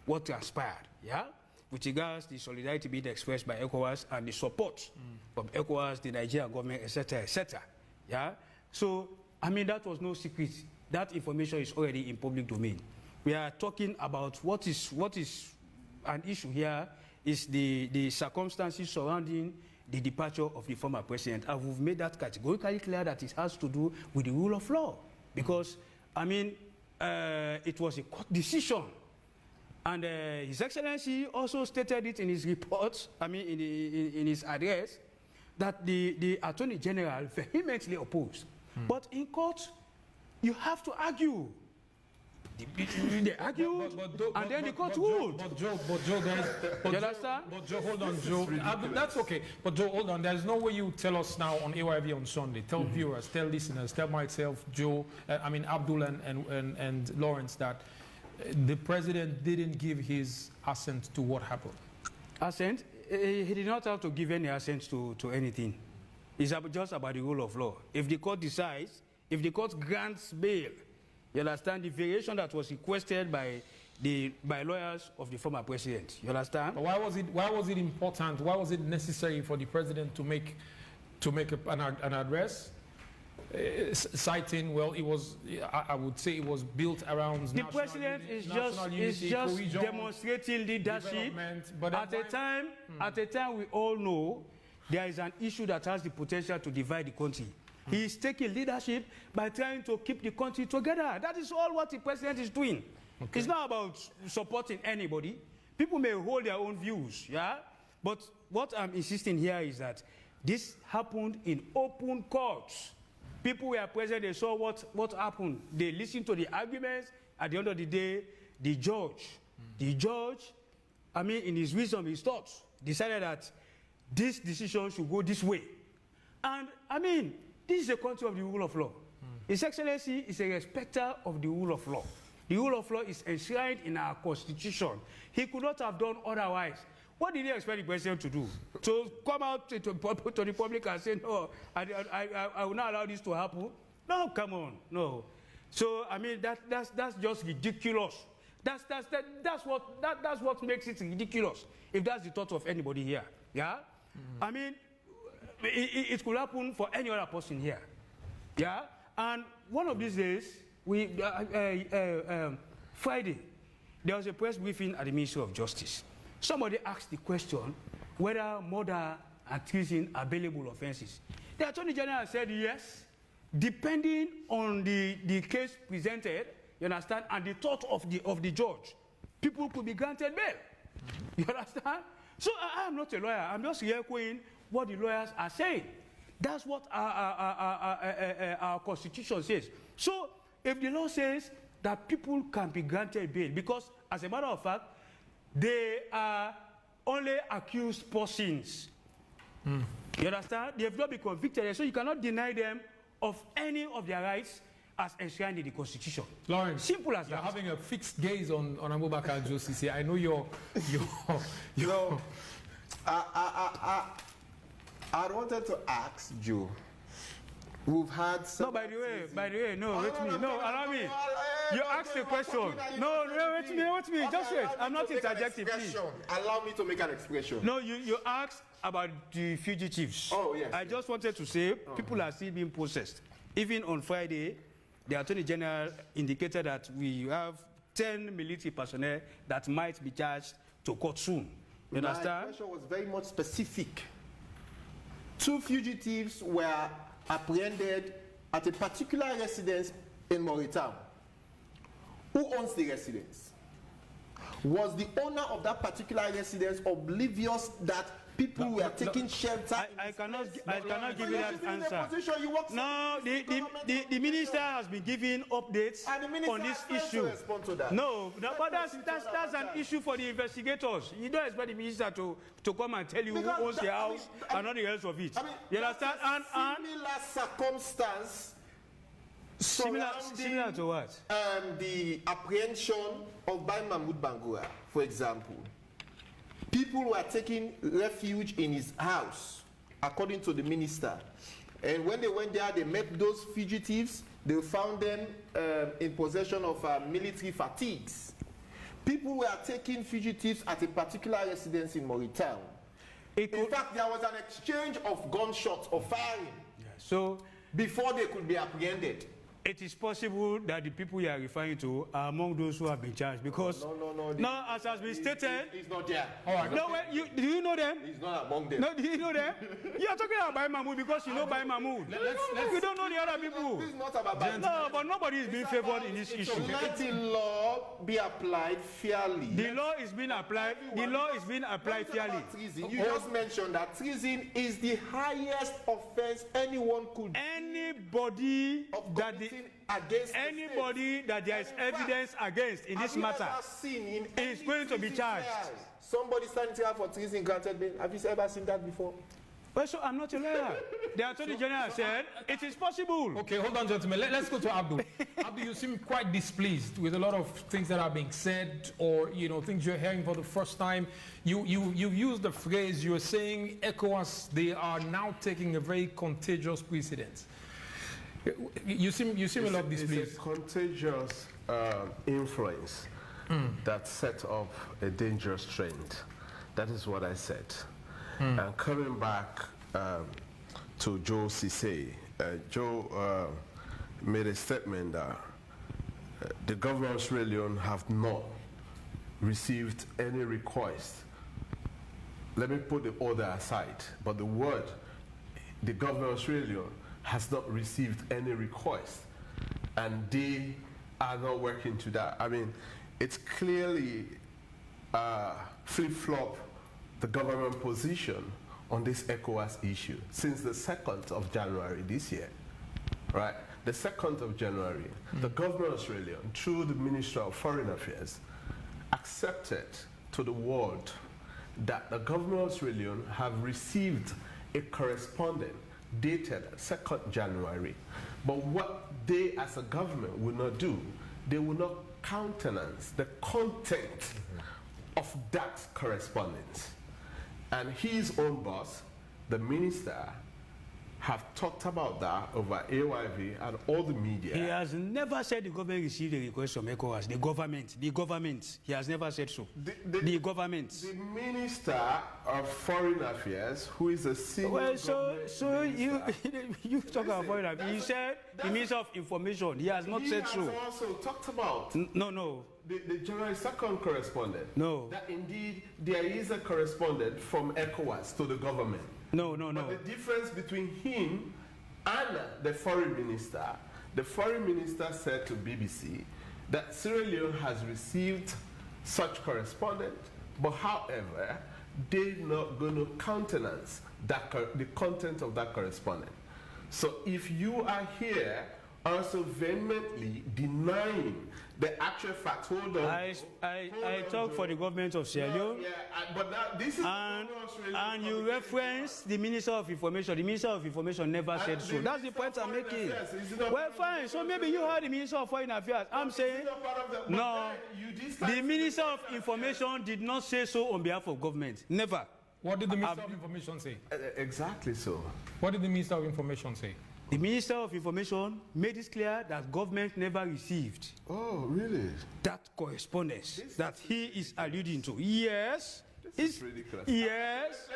what transpired, yeah? With regards to the solidarity being expressed by ECOWAS and the support from ECOWAS, the Nigerian government, etc., etc. Yeah? So, I mean, that was no secret. That information is already in public domain. We are talking about what is an issue here is the circumstances surrounding the departure of the former president. And we've made that categorically clear that it has to do with the rule of law. Because, I mean, it was a court decision. And His Excellency also stated it in his report, I mean, in his address, that the Attorney General vehemently opposed. But in court, you have to argue. They argued, and then the court ruled. But Joe, you understand? But Joe, hold on, Joe. That's okay. But Joe, hold on. There's no way you tell us now on AYV on Sunday. Tell viewers, tell listeners, tell myself, Joe, Abdul and Lawrence that the president didn't give his assent to what happened. Assent? He did not have to give any assent to anything. It's just about the rule of law. If the court decides, if the court grants bail, you understand, the variation that was requested by lawyers of the former president. You understand? But why was it important? Why was it necessary for the president to make an address? Citing, well, it was, I would say it was built around the president is just demonstrating leadership. But at a time we all know there is an issue that has the potential to divide the country. He is taking leadership by trying to keep the country together. That is all what the president is doing. Okay. It's not about supporting anybody. People may hold their own views, yeah? But what I'm insisting here is that this happened in open courts. People were present, they saw what happened. They listened to the arguments. At the end of the day, the judge, I mean, in his wisdom, his thoughts, decided that this decision should go this way. And, I mean, this is a country of the rule of law. His Excellency is a respecter of the rule of law. The rule of law is enshrined in our constitution. He could not have done otherwise. What did he expect the president to do? To come out to the public and say, no, I will not allow this to happen? No, come on, no. So, I mean, that's just ridiculous. That's what makes it ridiculous, if that's the thought of anybody here, yeah? I mean, it could happen for any other person here, yeah? And one of these days, Friday, there was a press briefing at the Ministry of Justice. Somebody asked the question whether murder and treason are bailable offenses. The Attorney General said yes, depending on the case presented, you understand, and the thought of the judge, people could be granted bail. You understand? So I am not a lawyer. I'm just echoing what the lawyers are saying. That's what our Constitution says. So if the law says that people can be granted bail, because as a matter of fact, they are only accused persons. You understand? They have not been convicted, so you cannot deny them of any of their rights as enshrined in the Constitution. Lawrence, simple as that. You're having a fixed gaze on Abubakar Josisi. I know you're I wanted to ask Joe. We've had some. No, by the way, no, wait me. No, allow me. You asked the question. No, wait me. Just wait. I'm not interjecting, please. Allow me to make an expression. No, you asked about the fugitives. Oh, yes. I just wanted to say people are still being processed. Even on Friday, the Attorney General indicated that we have 10 military personnel that might be charged to court soon. You understand? My question was very much specific. 2 fugitives were apprehended at a particular residence in Moritown. Who owns the residence? Was the owner of that particular residence oblivious that people were taking shelter? I cannot give you that answer. No, the minister has been giving updates on this issue. No, but that's an issue for the investigators. You don't expect the minister to come and tell you who owns the house and all the rest of it. You understand? And similar circumstance. Similar to what? The apprehension of Bai Mahmoud Bangura, for example. People were taking refuge in his house, according to the minister. And when they went there, they met those fugitives. They found them in possession of military fatigues. People were taking fugitives at a particular residence in Moritown. In fact, there was an exchange of gunshots or firing before they could be apprehended. It is possible that the people you are referring to are among those who have been charged because no, as has been stated, he's not there. No, do you know them? He's not among them. No, do you know them? You are talking about Bai Mahmoud because you know Bai Mahmoud. You don't know the other people. This is not about Bai. No, but nobody is being favored in this issue. Let the law be applied fairly. The law is being applied. The law is being applied fairly. You just mentioned that treason is the highest offense anyone could. Anybody that there is evidence against in this matter is going to be charged. Somebody standing trial for treason granted bail. Have you ever seen that before? Well, so I'm not a lawyer. The Attorney General said it is possible. Okay, hold on, gentlemen. Let's go to Abdul. Abdul, you seem quite displeased with a lot of things that are being said, or things you're hearing for the first time. You used the phrase, you were saying ECOWAS, they are now taking a very contagious precedent. You seem a lot displeased. It's a contagious influence that set up a dangerous trend. That is what I said. And coming back to Joe Cisse, Joe made a statement that the government of Sierra Leone have not received any request. Let me put the order aside, but the word, the government of Sierra Leone has not received any request, and they are not working to that. I mean, it's clearly flip-flop the government position on this ECOWAS issue since the 2nd of January this year, right? The 2nd of January, the government of Sierra Leone, through the Minister of Foreign Affairs, accepted to the world that the government of Sierra Leone have received a correspondence dated 2nd January. But what they as a government will not do, they will not countenance the content of that correspondence. And his own boss, the minister, have talked about that over AYV and all the media. He has never said the government received a request from ECOWAS. The government. He has never said so. The government. The Minister of Foreign Affairs, who is a senior you talk about foreign affairs. He said the Minister of Information. He has not said so. He has also talked about the January 2nd correspondent. No. That indeed there is a correspondent from ECOWAS to the government. No. But the difference between him and the foreign minister said to BBC that Sierra Leone has received such correspondence, but however, they're not going to countenance the content of that correspondence. So if you are here also vehemently denying the actual fact, I talk for the government of Sierra Leone, but this is and you reference the Minister of Information. The Minister of Information never said so. That's the point I'm making. Well, fine. So maybe you heard the Minister of Foreign Affairs. I'm saying no. The Minister of Information did not say so on behalf of government. Never. What did the Minister of Information say? Exactly so. What did the Minister of Information say? The Minister of Information made it clear that government never received that correspondence that he is alluding to. Yes. It's ridiculous. Yes.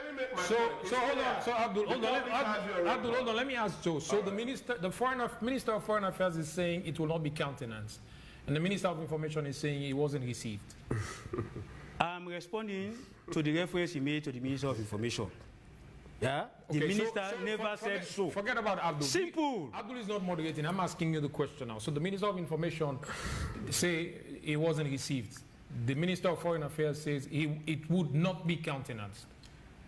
So hold on. So Abdul, hold on. Let me ask Joe. So the Minister of Foreign Affairs is saying it will not be countenanced. And the Minister of Information is saying it wasn't received. I'm responding to the reference he made to the Minister of Information. Yeah? Okay, the minister never said so. Forget about Abdul. Simple. Abdul is not moderating. I'm asking you the question now. So the Minister of Information say it wasn't received. The Minister of Foreign Affairs says it would not be countenanced.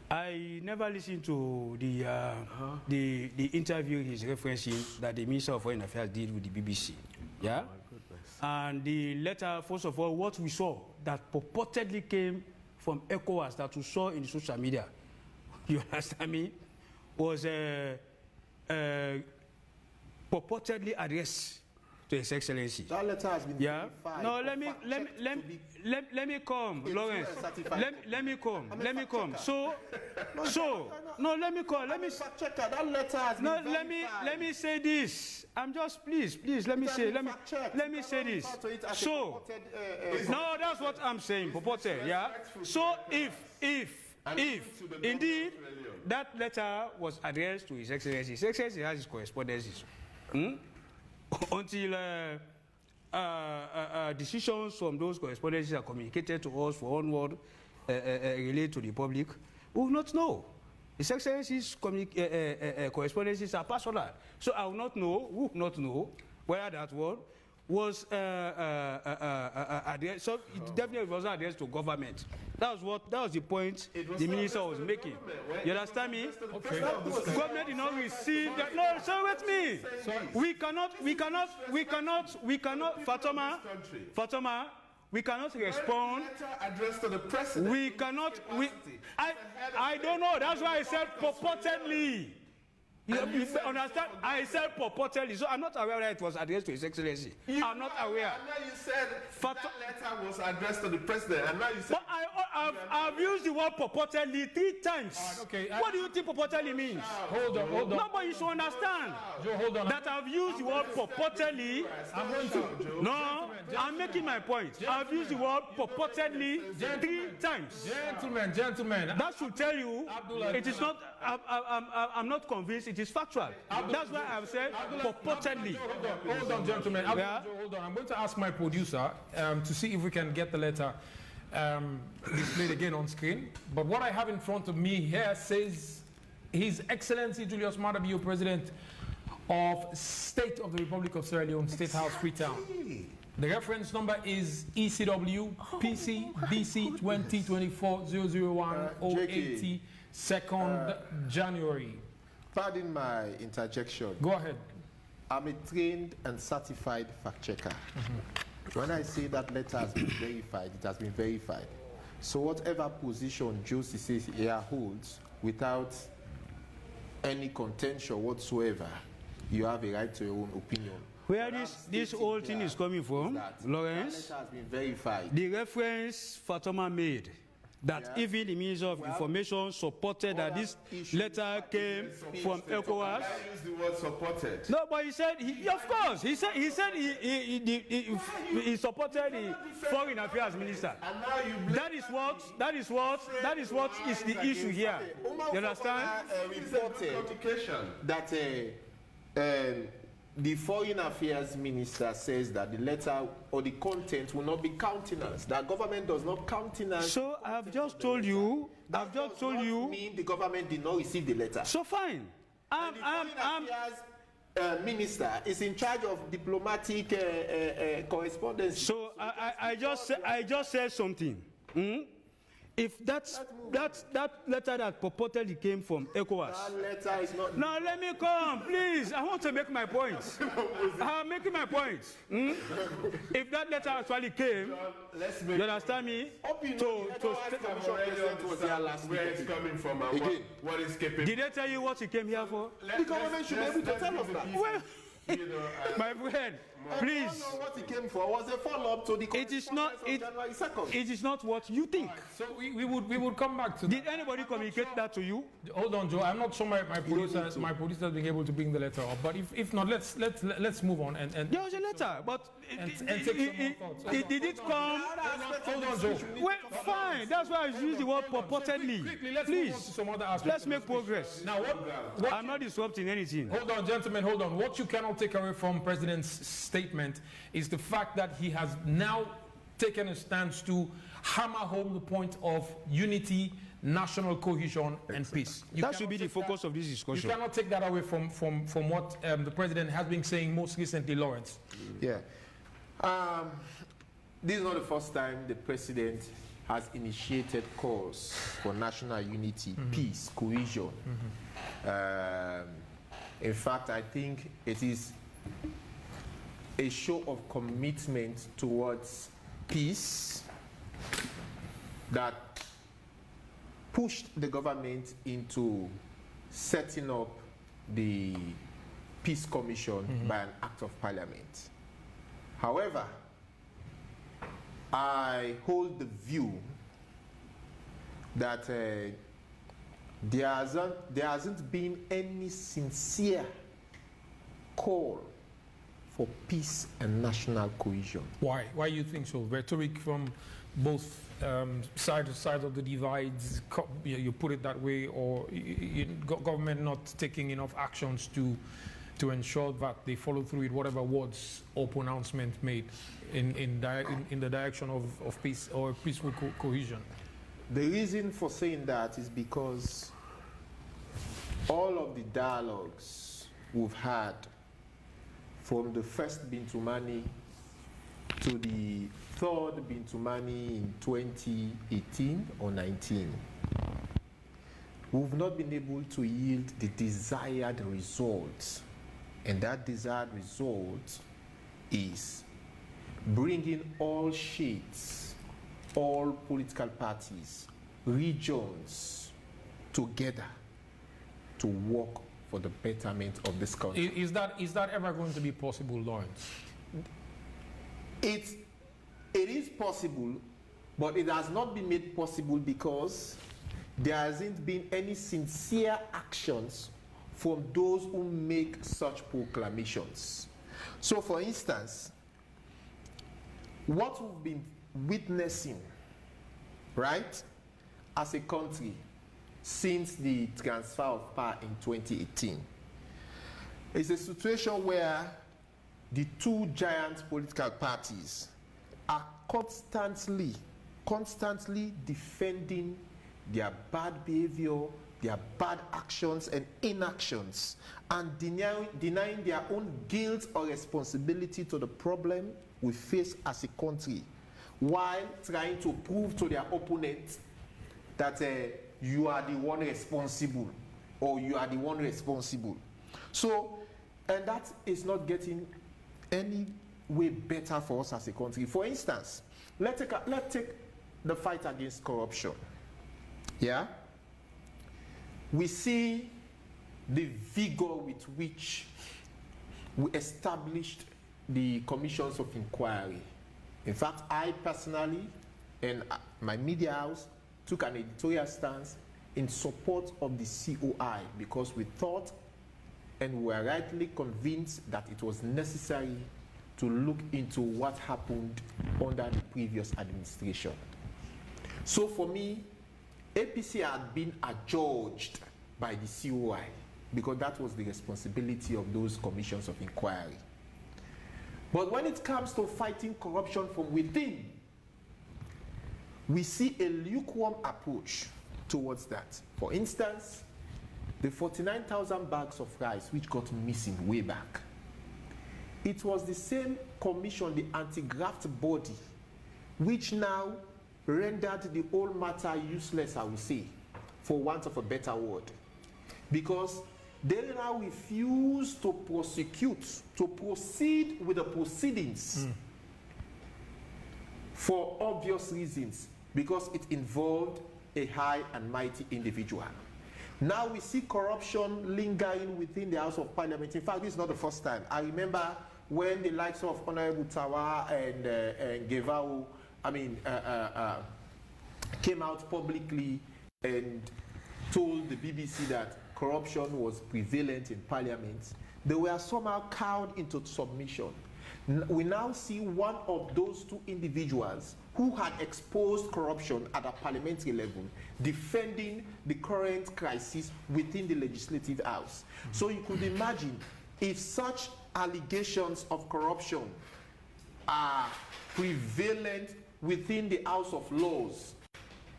I never listened to the interview he's referencing that the Minister of Foreign Affairs did with the BBC. Yeah? And the letter, first of all, what we saw that purportedly came from ECOWAS that we saw in social media, you understand me, was purportedly addressed to His Excellency. That letter has been verified. No, let me come, Lawrence. Let me come. Let me come. Let me come. Let me fact checker. That letter has been verified. let me say this. I'm just please. Let me say this. So no, that's what I'm saying. Purported. Yeah. So if indeed that letter was addressed to His Excellency, His Excellency has his correspondences. Until decisions from those correspondences are communicated to us for onward relayed to the public, we will not know. His Excellency's correspondences are personal. So I will not know, we will not know whether that one was addressed. So it definitely wasn't addressed to government. That was the point the minister was making. You understand me? Okay. Government did not receive that. No, so wait me. We cannot, Fatoma, we cannot respond. Addressed to the president. We cannot, I don't know. That's why I said purportedly. You understand? I said purportedly, so I'm not aware that it was addressed to His Excellency. I'm not aware. And now you said that letter was addressed to the president, and now you said... But I've used the word purportedly 3 times. Okay. What do you think purportedly means? Hold on. No, but you should understand Joe, hold on. that I've used the word purportedly. I'm going to... No, I'm making my point. I've used the word purportedly 3 times. Gentlemen. That should tell you it is not... I'm not convinced it is factual. That's why I've said purportedly. Hold on, gentlemen. Hold on. I'm going to ask my producer to see if we can get the letter displayed again on screen. But what I have in front of me here says His Excellency Julius Maada Bio, President of State of the Republic of Sierra Leone, State House, Freetown. The reference number is ECW PC DC 2024-001-080, 2nd January. Pardon my interjection. Go ahead. I'm a trained and certified fact checker. When I say that letter has been verified, it has been verified. So whatever position Josie says he holds, without any contention whatsoever, you have a right to your own opinion. Where this whole thing is coming from, Lawrence, that letter has been verified. The reference Fatoma made, that even the Minister of Information supported that this letter came from ECOWAS. I used the word supported. No, but he said, of course, he said he supported the Foreign Affairs Minister. And now that is what is the issue here. You understand? Reported that the Foreign Affairs Minister says that the letter or the content will not be countenanced. That government does not countenance. So I've just told you. That does not mean the government did not receive the letter. So fine. The Foreign Affairs Minister is in charge of diplomatic correspondence. So I just said something. If that letter that purportedly came from ECOWAS. That letter is not... Now let me come, please. I want to make my point. I'm making my point. If that letter actually came, you understand me? Where it's coming from and what is capable. Did they tell you what he came here for? The government should be able to tell us that. Well, my friend, please. I don't know what he came for. Was a follow-up to the January 2nd. It is not what you think. So we would come back to Did anybody communicate that to you? Hold on, Joe. I'm not sure my producer being able to bring the letter up. But if not, let's move on. And there was a letter, but and take some more thoughts. Did it come? Hold on, Joe. Well, fine. That's why I use the word purportedly. Quickly, let's Please, move on to some other aspects. let's make progress. Now, what I'm not disrupting anything. Hold on, gentlemen, hold on. What you cannot take away from President's statement is the fact that he has now taken a stance to hammer home the point of unity, national cohesion, and peace. That should be the focus of this discussion. You cannot take that away from what the President has been saying most recently, Lawrence. Yeah. This is not the first time the President has initiated calls for national unity, peace, cohesion. In fact, I think it is a show of commitment towards peace that pushed the government into setting up the Peace Commission by an act of parliament. However, I hold the view that there hasn't been any sincere call for peace and national cohesion. Why? Why do you think so? Rhetoric from both sides of the divides, you put it that way, or government not taking enough actions to ensure that they follow through with whatever words or pronouncement made in the direction of peace or peaceful cohesion? The reason for saying that is because all of the dialogues we've had, from the first Bintumani to the third Bintumani in 2018 or 19, we've not been able to yield the desired results. And that desired result is bringing all shades, all political parties, regions together to work for the betterment of this country. Is that ever going to be possible, Lawrence? It is possible, but it has not been made possible because there hasn't been any sincere actions from those who make such proclamations. So, for instance, what we've been witnessing, right, as a country since the transfer of power in 2018 is a situation where the two giant political parties are constantly defending their bad behavior, their bad actions and inactions, and denying their own guilt or responsibility to the problem we face as a country, while trying to prove to their opponents that you are the one responsible, or you are the one responsible. So, and that is not getting any way better for us as a country. For instance, let's take the fight against corruption. Yeah? We see the vigor with which we established the commissions of inquiry. In fact, I personally and my media house took an editorial stance in support of the COI because we thought and we were rightly convinced that it was necessary to look into what happened under the previous administration. So for me, APC had been adjudged by the COI because that was the responsibility of those commissions of inquiry. But when it comes to fighting corruption from within, we see a lukewarm approach towards that. For instance, the 49,000 bags of rice which got missing way back. It was the same commission, the anti-graft body, which now rendered the whole matter useless, I would say, for want of a better word. Because they now refuse to prosecute, to proceed with the proceedings for obvious reasons, because it involved a high and mighty individual. Now we see corruption lingering within the House of Parliament. In fact, this is not the first time. I remember when the likes of Honorable Tawa and Gevao, came out publicly and told the BBC that corruption was prevalent in Parliament. They were somehow cowed into submission. We now see one of those two individuals who had exposed corruption at a parliamentary level defending the current crisis within the Legislative House. So you could imagine if such allegations of corruption are prevalent within the House of Lords,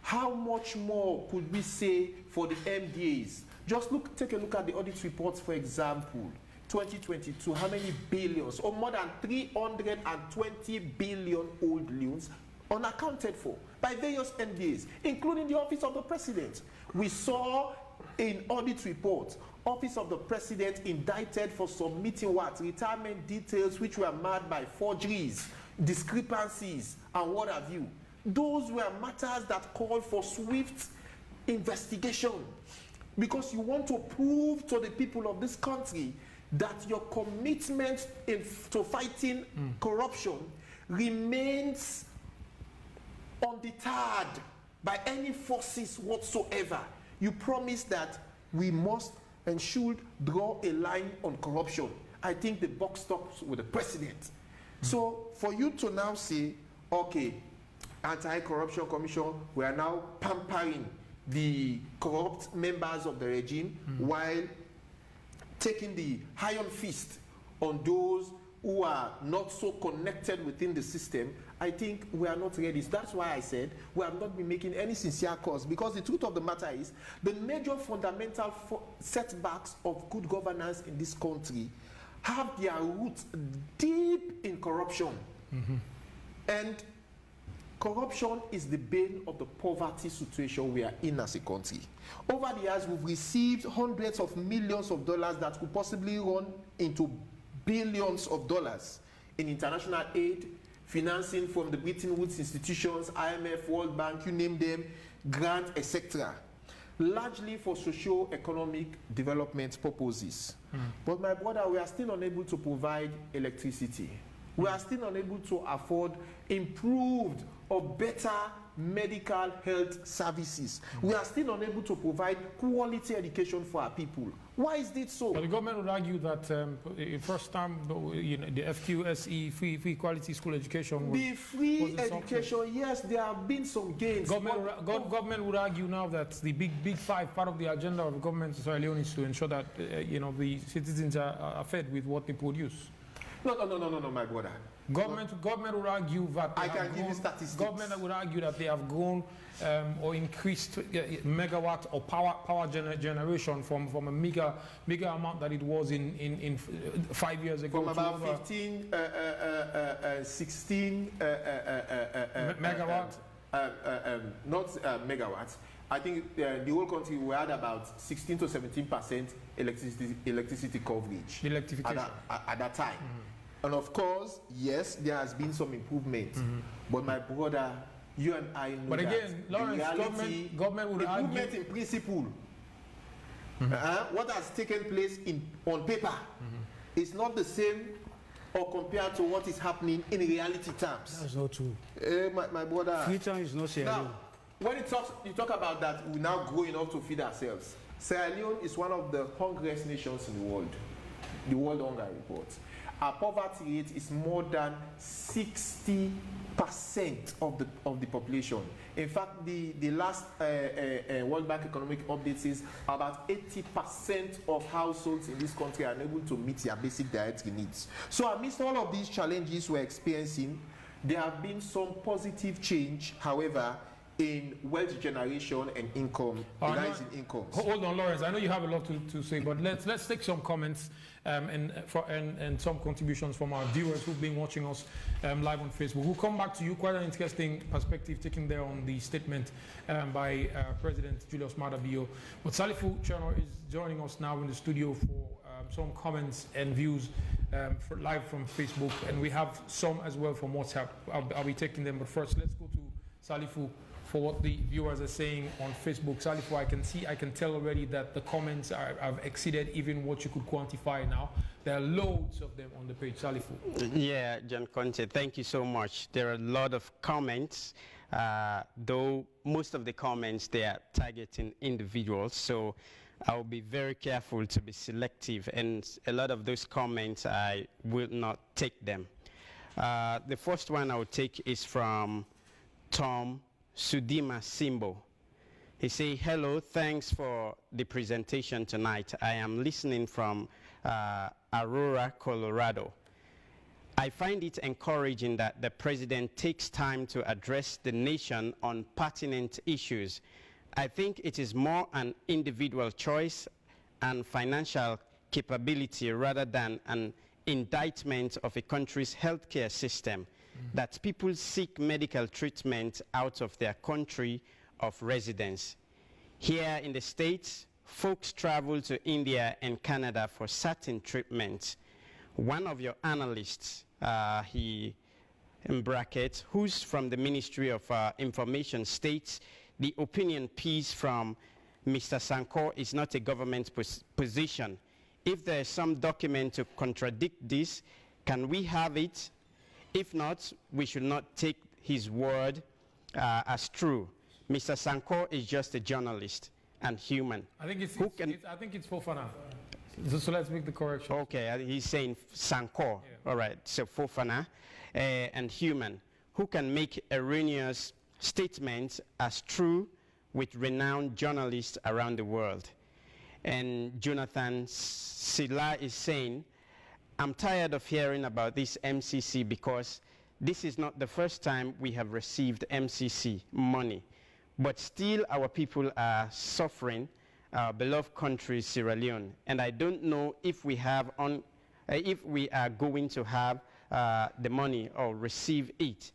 how much more could we say for the MDAs? Just take a look at the audit reports, for example. 2022, how many billions, or more than 320 billion old loans unaccounted for by various MDAs, including the Office of the President. We saw in audit reports, Office of the President indicted for submitting what? Retirement details which were marred by forgeries, discrepancies, and what have you. Those were matters that called for swift investigation, because you want to prove to the people of this country that your commitment to fighting corruption remains undeterred by any forces whatsoever. You promise that we must and should draw a line on corruption. I think the buck stops with the president. So for you to now say, okay, Anti-Corruption Commission, we are now pampering the corrupt members of the regime while taking the iron fist on those who are not so connected within the system, I think we are not ready. That's why I said we have not been making any sincere calls, because the truth of the matter is the major fundamental setbacks of good governance in this country have their roots deep in corruption. And corruption is the bane of the poverty situation we are in as a country. Over the years, we've received hundreds of millions of dollars that could possibly run into billions of dollars in international aid, financing from the Bretton Woods institutions, IMF, World Bank, you name them, grant, etc. Largely for socio-economic development purposes. But my brother, we are still unable to provide electricity. We are still unable to afford improved or better medical health services. We are still unable to provide quality education for our people. Why is this so? But the government would argue that first time, you know, the FQSE, free quality school education was, the free education, yes, there have been some gains. Government would argue now that the big five, part of the agenda of the government of Sierra Leone is to ensure that you know, the citizens are fed with what they produce. No, my brother. Government would argue that I can give you statistics. Government would argue that they have grown or increased megawatt or power generation from a meager amount that it was in 5 years ago. From about 16 megawatt. Not megawatts. I think the whole country we had about 16 to 17% electricity coverage. Electrification at that time. And of course, yes, there has been some improvement. But my brother, you and I know but again, that Lawrence, reality, government would improvement argue in principle. What has taken place on paper is not the same or compared to what is happening in reality terms. That's not true. My brother. Freetown is not Sierra Leone. Now, when you talk about that, we're now growing up to feed ourselves. Sierra Leone is one of the hungriest nations in the world. The World Hunger Report. Our poverty rate is more than 60% of the population. In fact, the last World Bank economic update says about 80% of households in this country are unable to meet their basic dietary needs. So amidst all of these challenges we're experiencing, there have been some positive change, however, in wealth generation and income, rise in incomes. Hold on, Lawrence. I know you have a lot to say, but let's take some comments and some contributions from our viewers who've been watching us live on Facebook. We'll come back to you. Quite an interesting perspective taken there on the statement by President Julius Maada Bio. But Salifu Cherno is joining us now in the studio for some comments and views live from Facebook, and we have some as well from WhatsApp. I'll be taking them, but first let's go to Salifu for what the viewers are saying on Facebook. Salifu, I can tell already that the comments have exceeded even what you could quantify now. There are loads of them on the page. Salifu. Yeah, John Conte, thank you so much. There are a lot of comments, though most of the comments, they are targeting individuals. So I'll be very careful to be selective, and a lot of those comments, I will not take them. The first one I will take is from Tom Sudima Simbo. He says, hello, thanks for the presentation tonight. I am listening from Aurora, Colorado. I find it encouraging that the president takes time to address the nation on pertinent issues. I think it is more an individual choice and financial capability rather than an indictment of a country's healthcare system, that people seek medical treatment out of their country of residence. Here in the States, folks travel to India and Canada for certain treatments. One of your analysts, he in brackets, who's from the Ministry of Information, states the opinion piece from Mr. Sankor is not a government position. If there is some document to contradict this, can we have it? If not, we should not take his word as true. Mr. Sankor is just a journalist and human. I think it's Fofana. So let's make the correction. Okay, he's saying Sankor. Yeah. All right, so Fofana and human, who can make erroneous statements as true with renowned journalists around the world. And Jonathan Silla is saying, I'm tired of hearing about this MCC because this is not the first time we have received MCC money. But still our people are suffering, our beloved country, Sierra Leone. And I don't know if we have if we are going to have the money or receive it.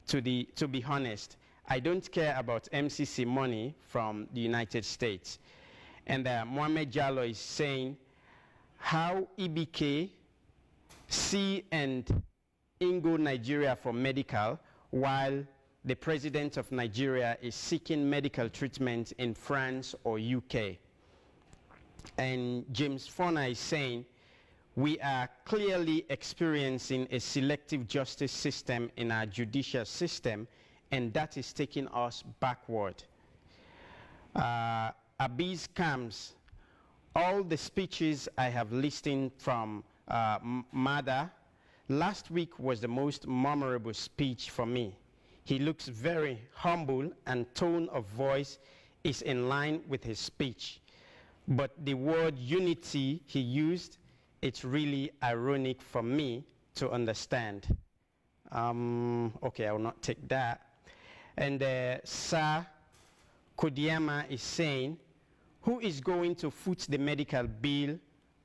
To be honest, I don't care about MCC money from the United States. And Mohamed Jallo is saying how EBK see and Ingo Nigeria for medical while the president of Nigeria is seeking medical treatment in France or UK. And James Fona is saying we are clearly experiencing a selective justice system in our judicial system, and that is taking us backward. Abiz Kams, all the speeches I have listened from Mada, last week was the most memorable speech for me. He looks very humble and tone of voice is in line with his speech. But the word unity he used, it's really ironic for me to understand. Okay, I will not take that. And Sir Kodiyama is saying, who is going to foot the medical bill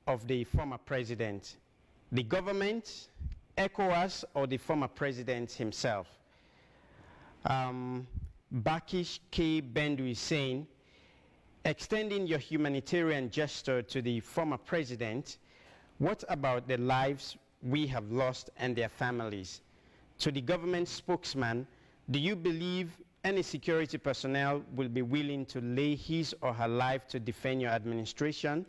of the former president? The government, ECOWAS, or the former president himself? Bakish K. Bendu is saying, extending your humanitarian gesture to the former president, what about the lives we have lost and their families? To the government spokesman, do you believe any security personnel will be willing to lay his or her life to defend your administration?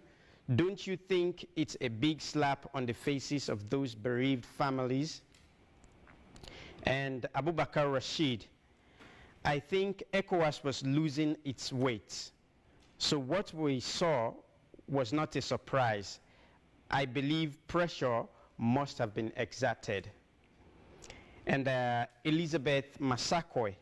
Don't you think it's a big slap on the faces of those bereaved families? And Abubakar Rashid, I think ECOWAS was losing its weight. So what we saw was not a surprise. I believe pressure must have been exerted. And Elizabeth Masakwe,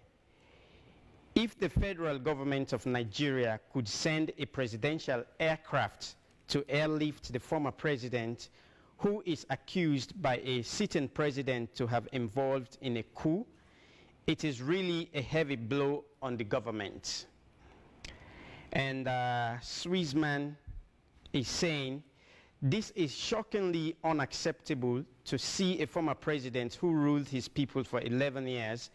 if the federal government of Nigeria could send a presidential aircraft to airlift the former president who is accused by a sitting president to have involved in a coup, it is really a heavy blow on the government. And Swissman is saying, this is shockingly unacceptable to see a former president who ruled his people for 11 years.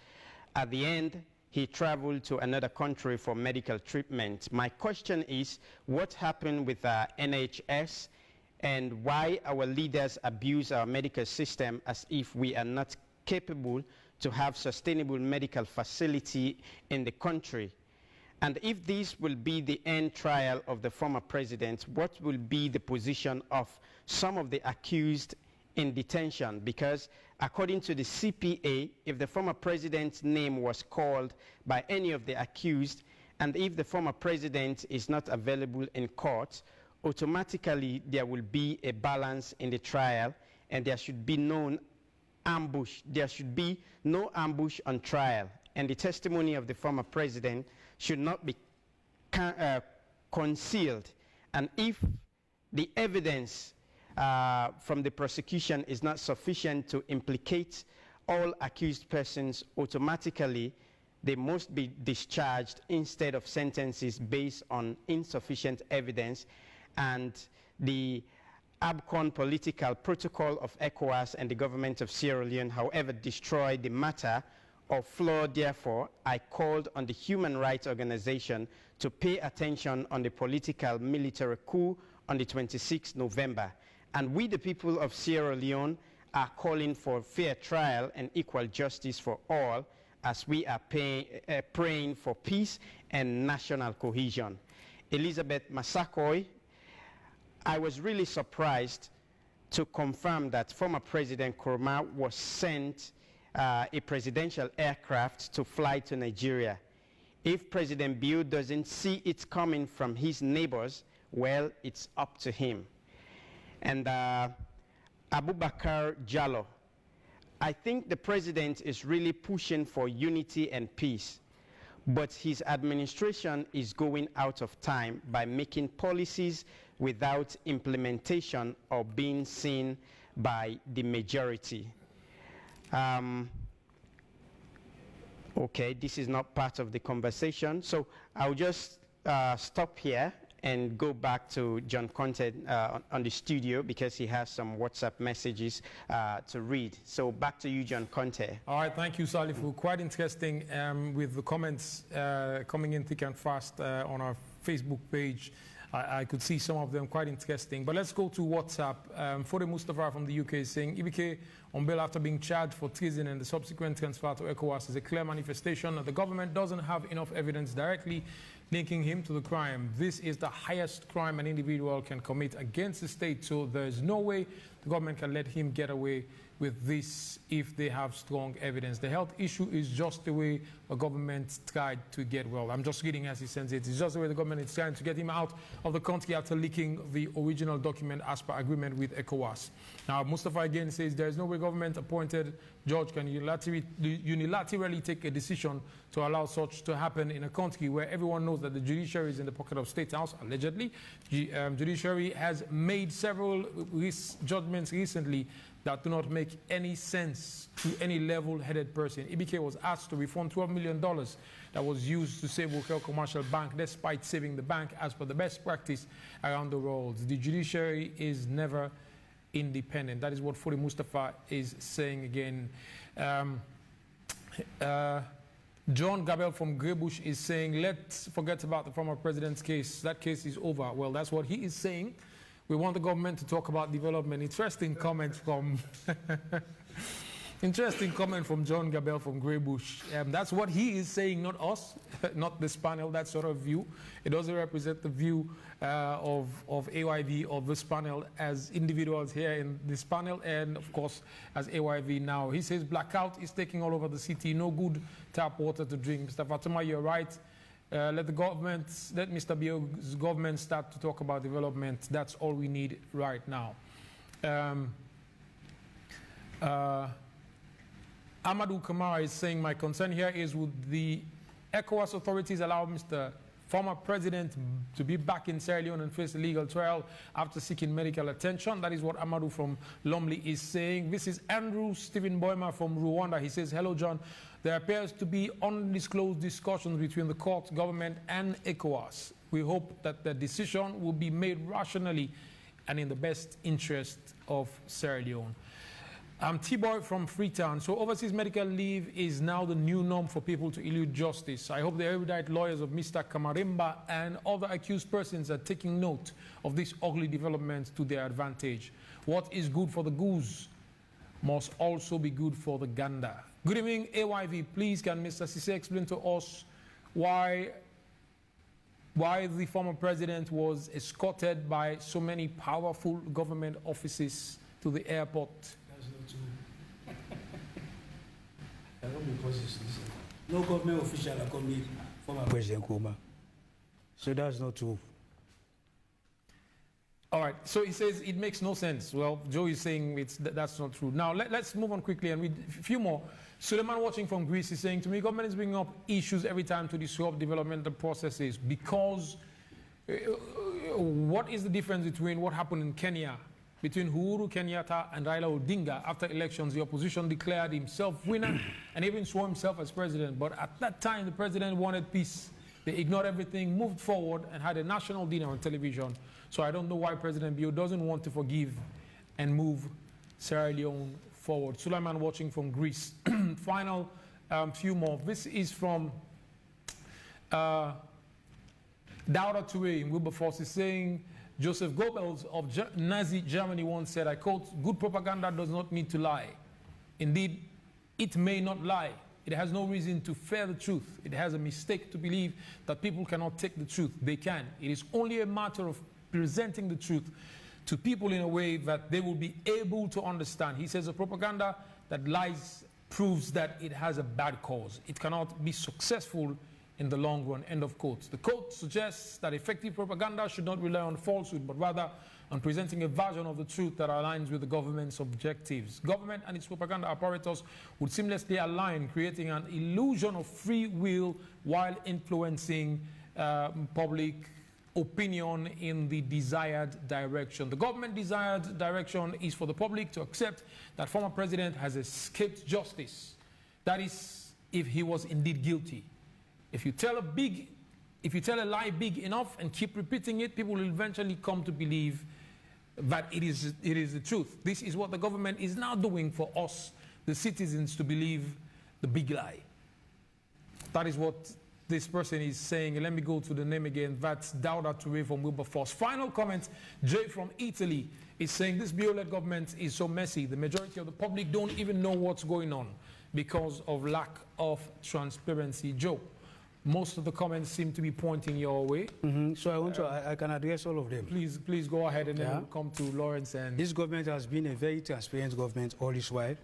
At the end, he traveled to another country for medical treatment. My question is, what happened with NHS and why our leaders abuse our medical system as if we are not capable to have sustainable medical facility in the country? And if this will be the end trial of the former president, what will be the position of some of the accused in detention? Because according to the CPA, if the former president's name was called by any of the accused, and if the former president is not available in court, automatically there will be a balance in the trial, and there should be known ambush. There should be no ambush on trial, and the testimony of the former president should not be concealed. And if the evidence from the prosecution is not sufficient to implicate all accused persons, automatically they must be discharged instead of sentences based on insufficient evidence. And the ABCON political protocol of ECOWAS and the government of Sierra Leone, however, destroyed the matter or flaw. Therefore, I called on the human rights organization to pay attention on the political military coup on the 26th November. And we, the people of Sierra Leone, are calling for fair trial and equal justice for all, as we are praying for peace and national cohesion. Elizabeth Masakoy, I was really surprised to confirm that former President Koroma was sent a presidential aircraft to fly to Nigeria. If President Bill doesn't see it coming from his neighbors, well, it's up to him. And Abubakar Jallo, I think the president is really pushing for unity and peace, but his administration is going out of time by making policies without implementation or being seen by the majority. Okay, this is not part of the conversation, so I'll just stop here and go back to John Conte on the studio, because he has some WhatsApp messages to read. So back to you, John Conte. All right, thank you, Salifu. Quite interesting with the comments coming in thick and fast on our Facebook page. I could see some of them quite interesting. But let's go to WhatsApp. Fode Mustafa from the UK is saying, Ibike on bail after being charged for treason and the subsequent transfer to ECOWAS is a clear manifestation that the government doesn't have enough evidence directly linking him to the crime. This is the highest crime an individual can commit against the state, so there is no way the government can let him get away with this if they have strong evidence. The health issue is just the way the government tried to get, well, I'm just reading as he sends it, it's just the way the government is trying to get him out of the country after leaking the original document as per agreement with ECOWAS. Now, Mustafa again says there is no way government appointed judge can unilaterally take a decision to allow such to happen in a country where everyone knows that the judiciary is in the pocket of State House, allegedly. Judiciary has made several judgments recently that do not make any sense to any level-headed person. EBK was asked to refund $12 million that was used to save Wokel Commercial Bank despite saving the bank as per the best practice around the world. The judiciary is never independent. That is what Fode Mustafa is saying again. John Gabel from Greybush is saying, let's forget about the former president's case. That case is over. Well, that's what he is saying. We want the government to talk about development. Interesting comment from interesting comment from John Gabel from Greybush. That's what he is saying, not us, not this panel, that sort of view. It doesn't represent the view of AYV or this panel as individuals here in this panel, and of course as AYV now. He says blackout is taking all over the city, no good tap water to drink. Mr. Fatuma, you're right. Let Mr. Bio's government start to talk about development. That's all we need right now. Amadou Kamara is saying, my concern here is, would the ECOWAS authorities allow Mr. former president to be back in Sierra Leone and face a legal trial after seeking medical attention? That is what Amadou from Lumley is saying. This is Andrew Stephen Boyma from Rwanda. He says, hello, John. There appears to be undisclosed discussions between the court, government, and ECOWAS. We hope that the decision will be made rationally and in the best interest of Sierra Leone. I'm T-Boy from Freetown. So overseas medical leave is now the new norm for people to elude justice. I hope the erudite lawyers of Mr. Kamarimba and other accused persons are taking note of this ugly development to their advantage. What is good for the goose must also be good for the gander. Good evening, AYV. Please, can Mr. Sise explain to us why the former president was escorted by so many powerful government offices to the airport? That's not true. No government official accompanied former President Koroma. So that's not true. All right, so he says it makes no sense. Well, Joe is saying that's not true. Now, let's move on quickly and read a few more. Suleiman watching from Greece is saying, to me, government is bringing up issues every time to disrupt developmental processes because what is the difference between what happened in Kenya between Uhuru Kenyatta and Raila Odinga? After elections, the opposition declared himself winner and even swore himself as president. But at that time, the president wanted peace. They ignored everything, moved forward, and had a national dinner on television. So I don't know why President Bio doesn't want to forgive and move Sierra Leone forward. Suleiman watching from Greece. Final few more. This is from Dauda Touré in Wilberforce is saying, Joseph Goebbels of Nazi Germany once said, I quote, good propaganda does not need to lie. Indeed, it may not lie. It has no reason to fear the truth. It has a mistake to believe that people cannot take the truth. They can. It is only a matter of presenting the truth to people in a way that they will be able to understand. He says a propaganda that lies proves that it has a bad cause. It cannot be successful in the long run, end of quote. The quote suggests that effective propaganda should not rely on falsehood, but rather on presenting a version of the truth that aligns with the government's objectives. Government and its propaganda apparatus would seamlessly align, creating an illusion of free will while influencing public opinion in the desired direction. The government desired direction is for the public to accept that former president has escaped justice. That is, if he was indeed guilty. If you tell a lie big enough and keep repeating it, people will eventually come to believe that it is the truth. This is what the government is now doing for us, the citizens, to believe the big lie. That is what this person is saying. Let me go to the name again. That's Dauda Touré from Wilberforce. Final comment, Jay from Italy is saying this Bio-led government is so messy. The majority of the public don't even know what's going on because of lack of transparency. Joe, most of the comments seem to be pointing your way. So I can address all of them. Please go ahead, and then we'll come to Lawrence. And this government has been a very transparent government all this while.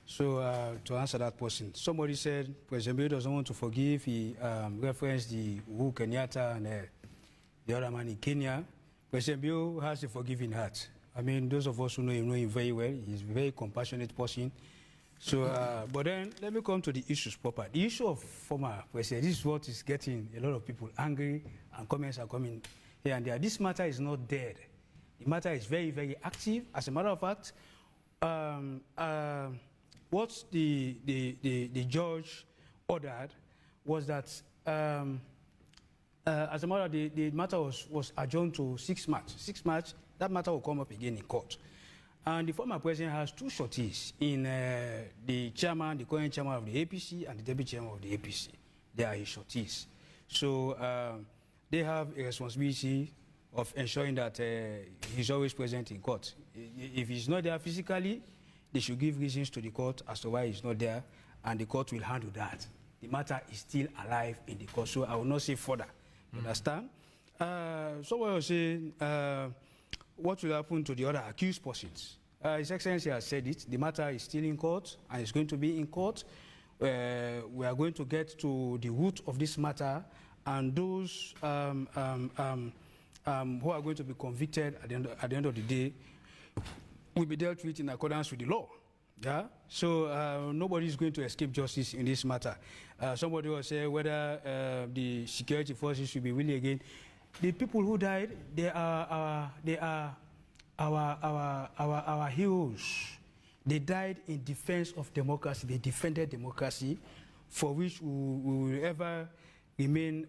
So to answer that person, somebody said President Bio doesn't want to forgive. He referenced the Uhuru Kenyatta and the other man in Kenya. President Bio has a forgiving heart. I mean, those of us who know him very well. He's a very compassionate person. So, but then let me come to the issues proper. The issue of former president, this is what is getting a lot of people angry, and comments are coming here and there. This matter is not dead. The matter is very, very active. As a matter of fact, what the judge ordered was that, as a matter, the matter was adjourned to 6 March. 6 March, that matter will come up again in court. And the former president has two shorties in the current chairman of the APC and the deputy chairman of the APC. They are his shorties. So they have a responsibility of ensuring that he's always present in court. If he's not there physically, they should give reasons to the court as to why he's not there, and the court will handle that. The matter is still alive in the court, so I will not say further. You understand? Someone was saying, what will happen to the other accused persons? His Excellency has said it. The matter is still in court, and it's going to be in court. We are going to get to the root of this matter, and those who are going to be convicted at the end of the day will be dealt with in accordance with the law. Yeah? So nobody is going to escape justice in this matter. Somebody will say whether the security forces should be willing again. The people who died, they are our heroes. They died in defense of democracy. They defended democracy, for which we will ever remain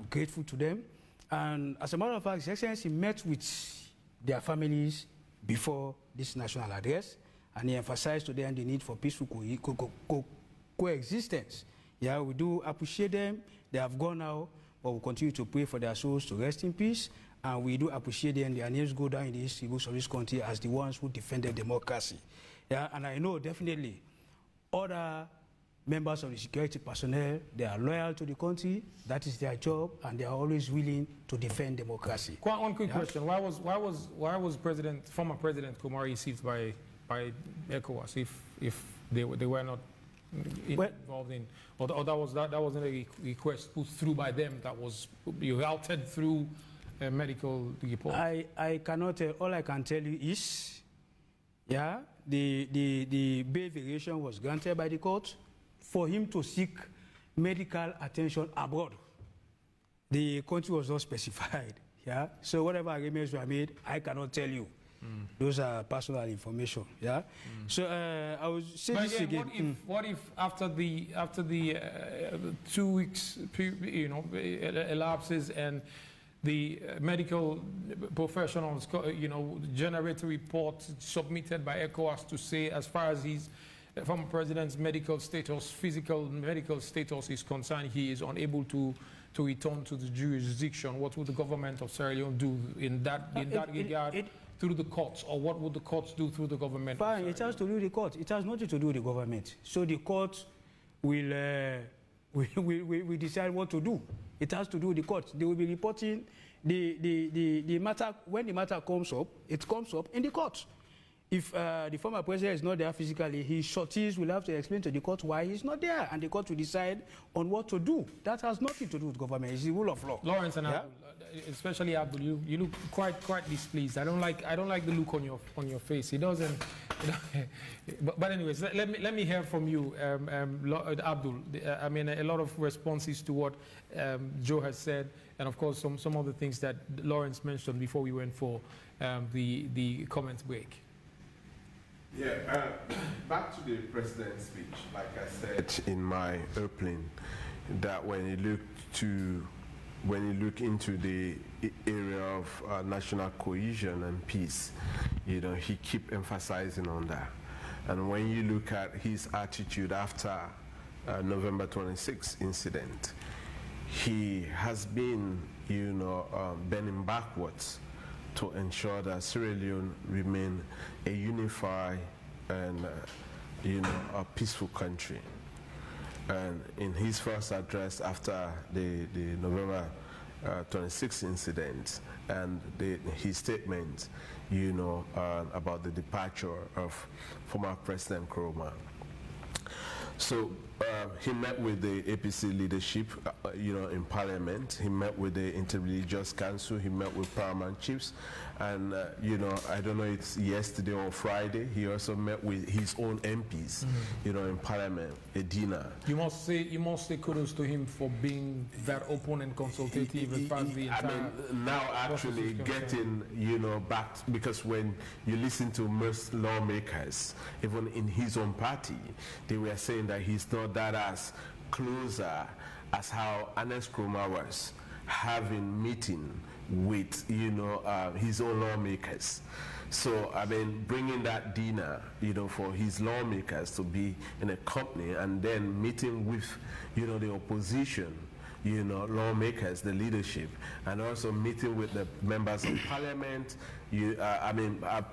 grateful to them. And as a matter of fact, His Excellency met with their families before this national address, and he emphasized to them the need for peaceful coexistence. Yeah, we do appreciate them. They have gone now, but we continue to pray for their souls to rest in peace. And we do appreciate them. Their names go down in the history books of this country as the ones who defended democracy. Yeah, and I know definitely other members of the security personnel, they are loyal to the country. That is their job, and they are always willing to defend democracy. One quick question: Why was former President Koroma received by ECOWAS if they were not involved in, or that wasn't a request put through by them? That was routed through medical report? I cannot tell. All I can tell you is, yeah, the bail variation was granted by the court for him to seek medical attention abroad. The country was not specified. Yeah, so whatever agreements were made, I cannot tell you. Those are personal information. Yeah. So I was saying this again. What if after the 2 weeks, elapses and the medical professionals, generate a report submitted by ECOWAS to say, as far as his former president's medical status, physical medical status is concerned, he is unable to return to the jurisdiction? What would the government of Sierra Leone do in that regard? Through the courts, or what would the courts do through the government? Fine, it has to do with the court. It has nothing to do with the government. So the court will decide what to do. It has to do with the court. They will be reporting the matter. When the matter comes up, it comes up in the court. If the former president is not there physically, his shorties will have to explain to the court why he's not there, and the court will decide on what to do. That has nothing to do with government. It's the rule of law. Lawrence and Abdul, especially Abdul, you look quite displeased. I don't like the look on your face. He doesn't. But anyways, let me hear from you, Abdul. I mean, a lot of responses to what Joe has said, and of course some of the things that Lawrence mentioned before we went for the comment break. Yeah, back to the president's speech. Like I said in my opening, that when you look into the area of national cohesion and peace, he keep emphasizing on that. And when you look at his attitude after November 26th incident, he has been, bending backwards to ensure that Sierra Leone remain a unified and a peaceful country. And in his first address after the November 26th incident and his statement, about the departure of former President Koroma. So he met with the APC leadership, in Parliament. He met with the Interreligious Council. He met with paramount chiefs, and I don't know, it's yesterday or Friday. He also met with his own MPs, in Parliament, a dinner. You must say kudos to him for being that open and consultative as far as the entire. I mean, now actually getting back, because when you listen to most lawmakers, even in his own party, they were saying that he's not that as closer as how Ernest Koroma was having meeting with his own lawmakers. So I mean, bringing that dinner for his lawmakers to be in a company, and then meeting with the opposition, lawmakers, the leadership, and also meeting with the members of parliament,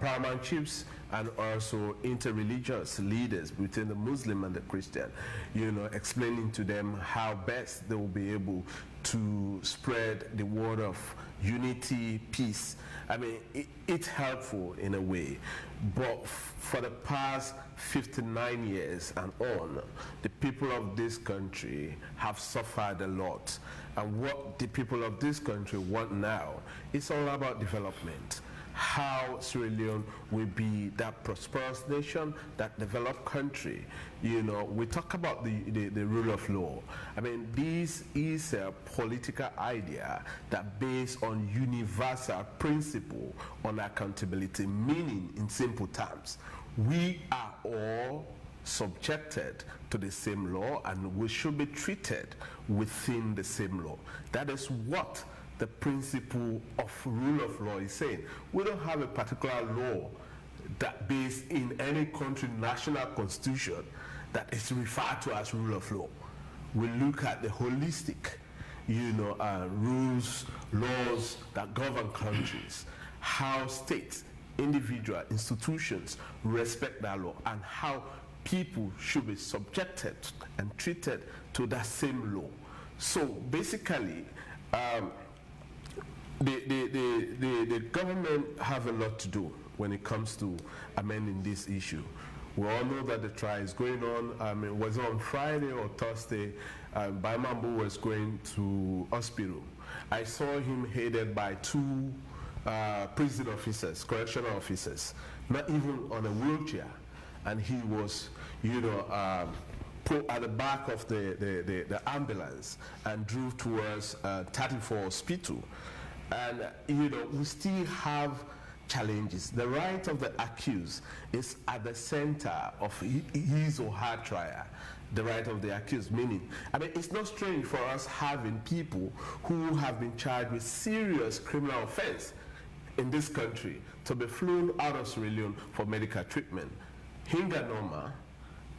paramount chiefs, and also interreligious leaders between the Muslim and the Christian, explaining to them how best they will be able to spread the word of unity, peace. I mean, it's helpful in a way, but for the past 59 years and on, the people of this country have suffered a lot. And what the people of this country want now is all about development. How Sierra Leone will be that prosperous nation, that developed country. We talk about the rule of law. I mean, this is a political idea that based on universal principle on accountability, meaning in simple terms, we are all subjected to the same law and we should be treated within the same law. That is what the principle of rule of law is saying. We don't have a particular law that based in any country national constitution that is referred to as rule of law. We look at the holistic, rules, laws that govern countries, how states, individual institutions respect that law, and how people should be subjected and treated to that same law. So basically, the government have a lot to do when it comes to amending this issue. We all know that the trial is going on. It was on Friday or Thursday. Baimambu was going to hospital. I saw him headed by two prison officers, correctional officers, not even on a wheelchair. And he was, put at the back of the ambulance and drove towards 34 Hospital. And, we still have challenges. The right of the accused is at the center of his or her trial. The right of the accused, meaning, it's not strange for us having people who have been charged with serious criminal offense in this country to be flown out of Sierra Leone for medical treatment. Hinga Noma,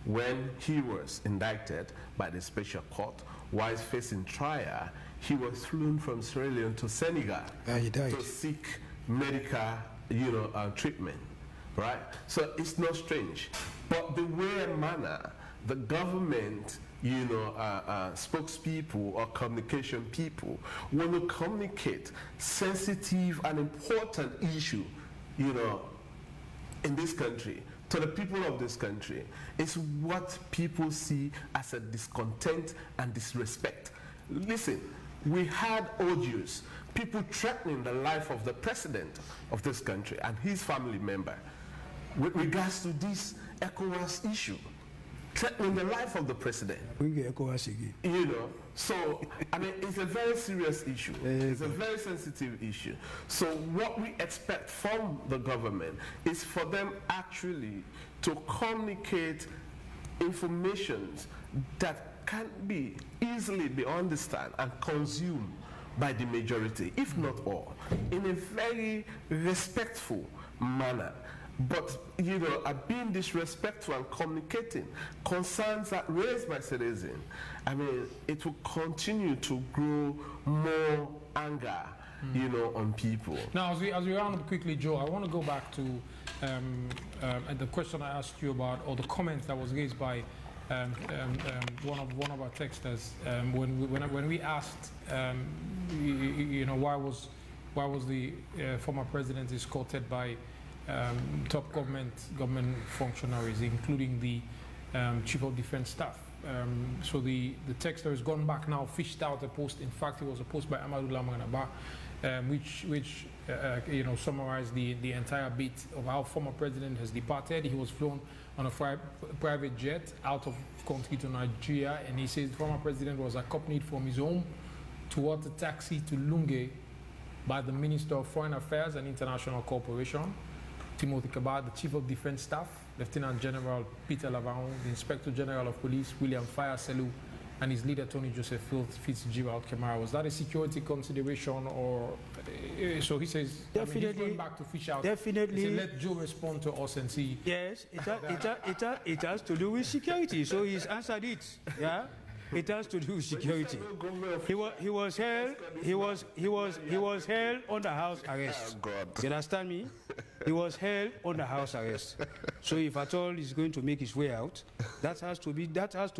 when he was indicted by the special court, while facing trial, he was flown from Sierra Leone to Senegal to seek medical, treatment, right? So it's not strange. But the way and manner the government, spokespeople or communication people want to communicate sensitive and important issue, in this country, to the people of this country, is what people see as a discontent and disrespect. Listen, we had audios, people threatening the life of the president of this country and his family member with regards to this ECOWAS issue, threatening the life of the president. So, it's a very serious issue. It's a very sensitive issue. So what we expect from the government is for them actually to communicate information that can be easily be understood and consumed by the majority, if not all, in a very respectful manner. But, being disrespectful and communicating concerns that raised by citizens, it will continue to grow more anger, on people. Now, as we round up quickly, Joe, I want to go back to the question I asked you about, or the comment that was raised by one of our texters when we asked, why was the former president escorted by top government functionaries, including the Chief of Defense Staff. So the texter has gone back now, fished out a post. In fact, it was a post by Amadou Lamanaba, which summarized the entire bit of how former president has departed. He was flown on a private jet out of country to Nigeria, and he says the former president was accompanied from his home towards a taxi to Lunge by the Minister of Foreign Affairs and International Cooperation, Timothy Kabar, the Chief of Defense Staff, Lieutenant General Peter Lavaron, the Inspector General of Police, William Fayaselu, and his leader, Tony Joseph Fitzgerald Kamara. Was that a security consideration, or so he says? Definitely. He's going back to fish out. Definitely. He said, let Joe respond to us and see. Yes, it has to do with security. So he's answered it. Yeah. It has to do with security. He was held under house arrest. You understand me? He was held under house arrest. So if at all he's going to make his way out, that has to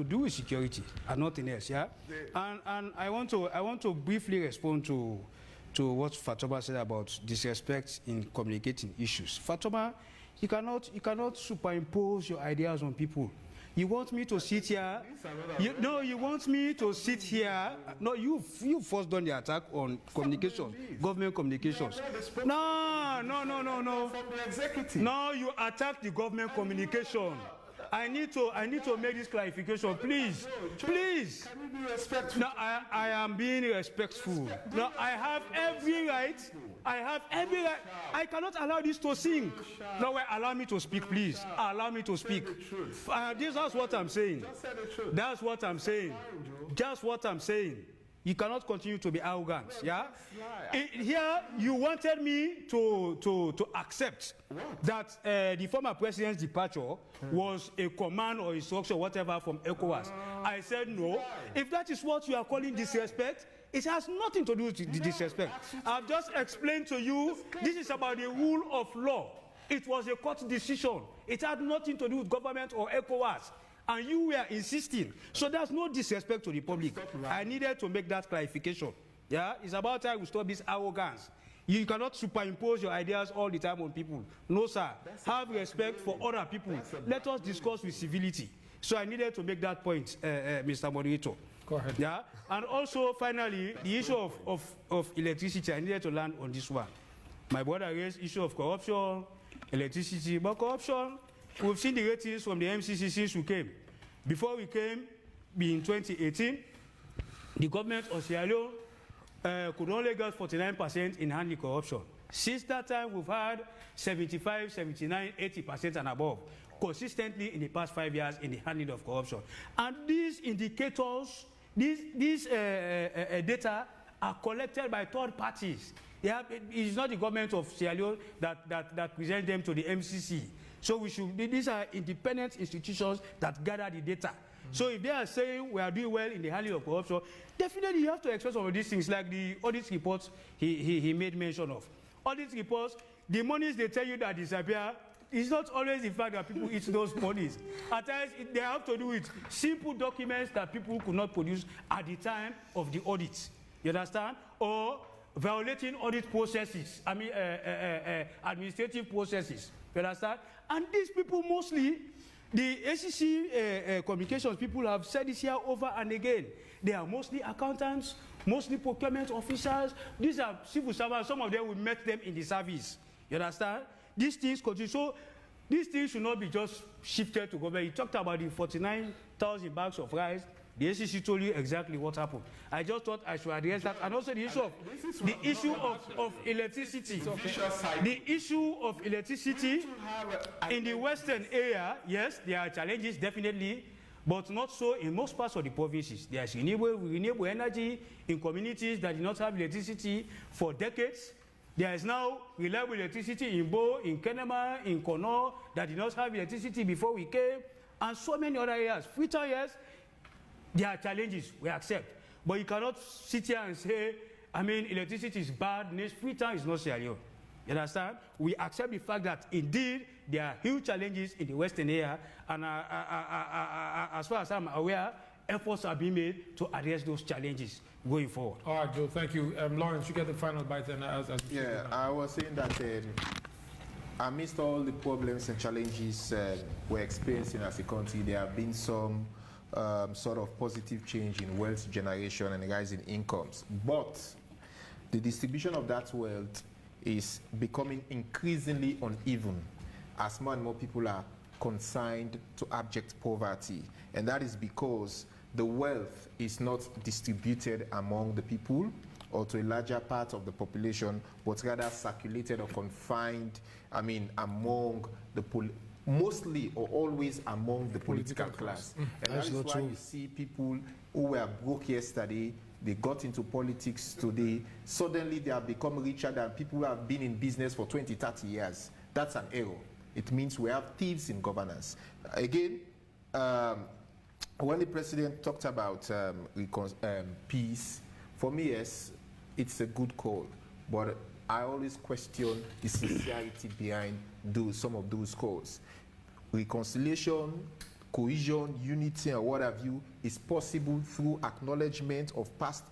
do with security and nothing else. Yeah. And I want to briefly respond to what Fatoma said about disrespect in communicating issues. Fatoma, you cannot superimpose your ideas on people. You want me to sit here? You want me to sit here? No, you first done the attack on communication, government communications. No. From the executive. No, you attack the government communication. I need to make this clarification, please. Please. Can you be respectful? No, I am being respectful. No, I have every right. I cannot allow this to sink. No, wait, allow me to speak, please. Allow me to speak. That's what I'm saying. That's what I'm saying. Just what I'm saying. You cannot continue to be arrogant. Yeah. Here, you wanted me to accept that the former president's departure was a command or instruction, whatever, from ECOWAS. I said no. If that is what you are calling disrespect, it has nothing to do with the disrespect. I've just explained to you, this is about the rule of law. It was a court decision. It had nothing to do with government or ECOWAS. And you were insisting. So there's no disrespect to the public. I needed to make that clarification. Yeah, it's about time we stop this arrogance. You cannot superimpose your ideas all the time on people. No, sir. Have respect for other people. Let us discuss with civility. So I needed to make that point, Mr. Moderator. Go ahead. Yeah. And also, finally, the issue of electricity, I needed to land on this one. My brother raised issue of corruption, electricity, but corruption, we've seen the ratings from the MCC since we came. Before we came, in 2018, the government of Sierra Leone could only get 49% in handling corruption. Since that time, we've had 75, 79, 80% and above, consistently in the past 5 years in the handling of corruption. And these indicators, these data are collected by third parties. It's not the government of Sierra Leone that presents them to the MCC. So these are independent institutions that gather the data. So if they are saying we are doing well in the handling of corruption, definitely you have to express some of these things, like the audit reports he made mention of. Audit reports, the monies they tell you that disappear, it's not always the fact that people eat those monies. At times, they have to do with simple documents that people could not produce at the time of the audit. You understand? Or violating audit processes, administrative processes. You understand? And these people mostly, the ACC communications people have said this here over and again. They are mostly accountants, mostly procurement officers. These are civil servants. Some of them will met them in the service. You understand? These things continue. So these things should not be just shifted to government. You talked about the 49,000 bags of rice. The ACC told you exactly what happened. I just thought I should address that. And also the issue of electricity. The issue of electricity in the western area, yes, there are challenges, definitely, but not so in most parts of the provinces. There is renewable energy in communities that did not have electricity for decades. There is now reliable electricity in Bo, in Kenema, in Kono, that did not have electricity before we came, and so many other areas. Freetown, yes, there are challenges, we accept. But you cannot sit here and say, electricity is bad, Freetown is not Sierra Leone. You understand? We accept the fact that indeed there are huge challenges in the western area, and as far as I'm aware, efforts are being made to address those challenges going forward. All right, Joe, thank you. Lawrence, you get the final bite. And yeah, I was saying that amidst all the problems and challenges we're experiencing as a country, there have been some sort of positive change in wealth generation and rising incomes. But the distribution of that wealth is becoming increasingly uneven as more and more people are consigned to abject poverty. And that is because the wealth is not distributed among the people or to a larger part of the population, but rather circulated or confined, among the mostly or always among the political class. And that is why you see people who were broke yesterday, they got into politics today, suddenly they have become richer than people who have been in business for 20, 30 years. That's an error. It means we have thieves in governance. Again, when the president talked about peace, for me, yes, it's a good call, but I always question the sincerity behind some of those calls. Reconciliation, cohesion, unity, and what have you is possible through acknowledgement of past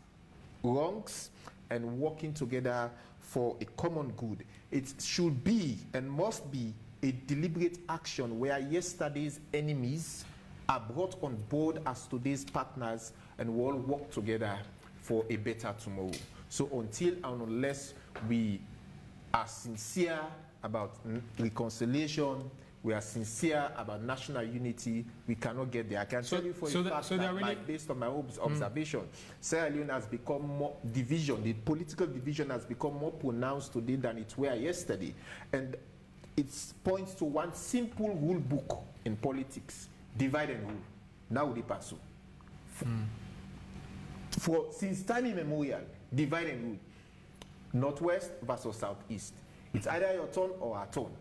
wrongs and working together for a common good. It should be and must be a deliberate action where yesterday's enemies are brought on board as today's partners, and we all work together for a better tomorrow. So until and unless we are sincere about reconciliation, we are sincere about national unity, we cannot get there. I can tell you for a fact that based on my observation, Sierra Leone has become more division. The political division has become more pronounced today than it were yesterday. And it points to one simple rule book in politics: divide and rule. Now we pass. Since time immemorial, divide and rule. Northwest versus southeast. It's either your turn or our turn.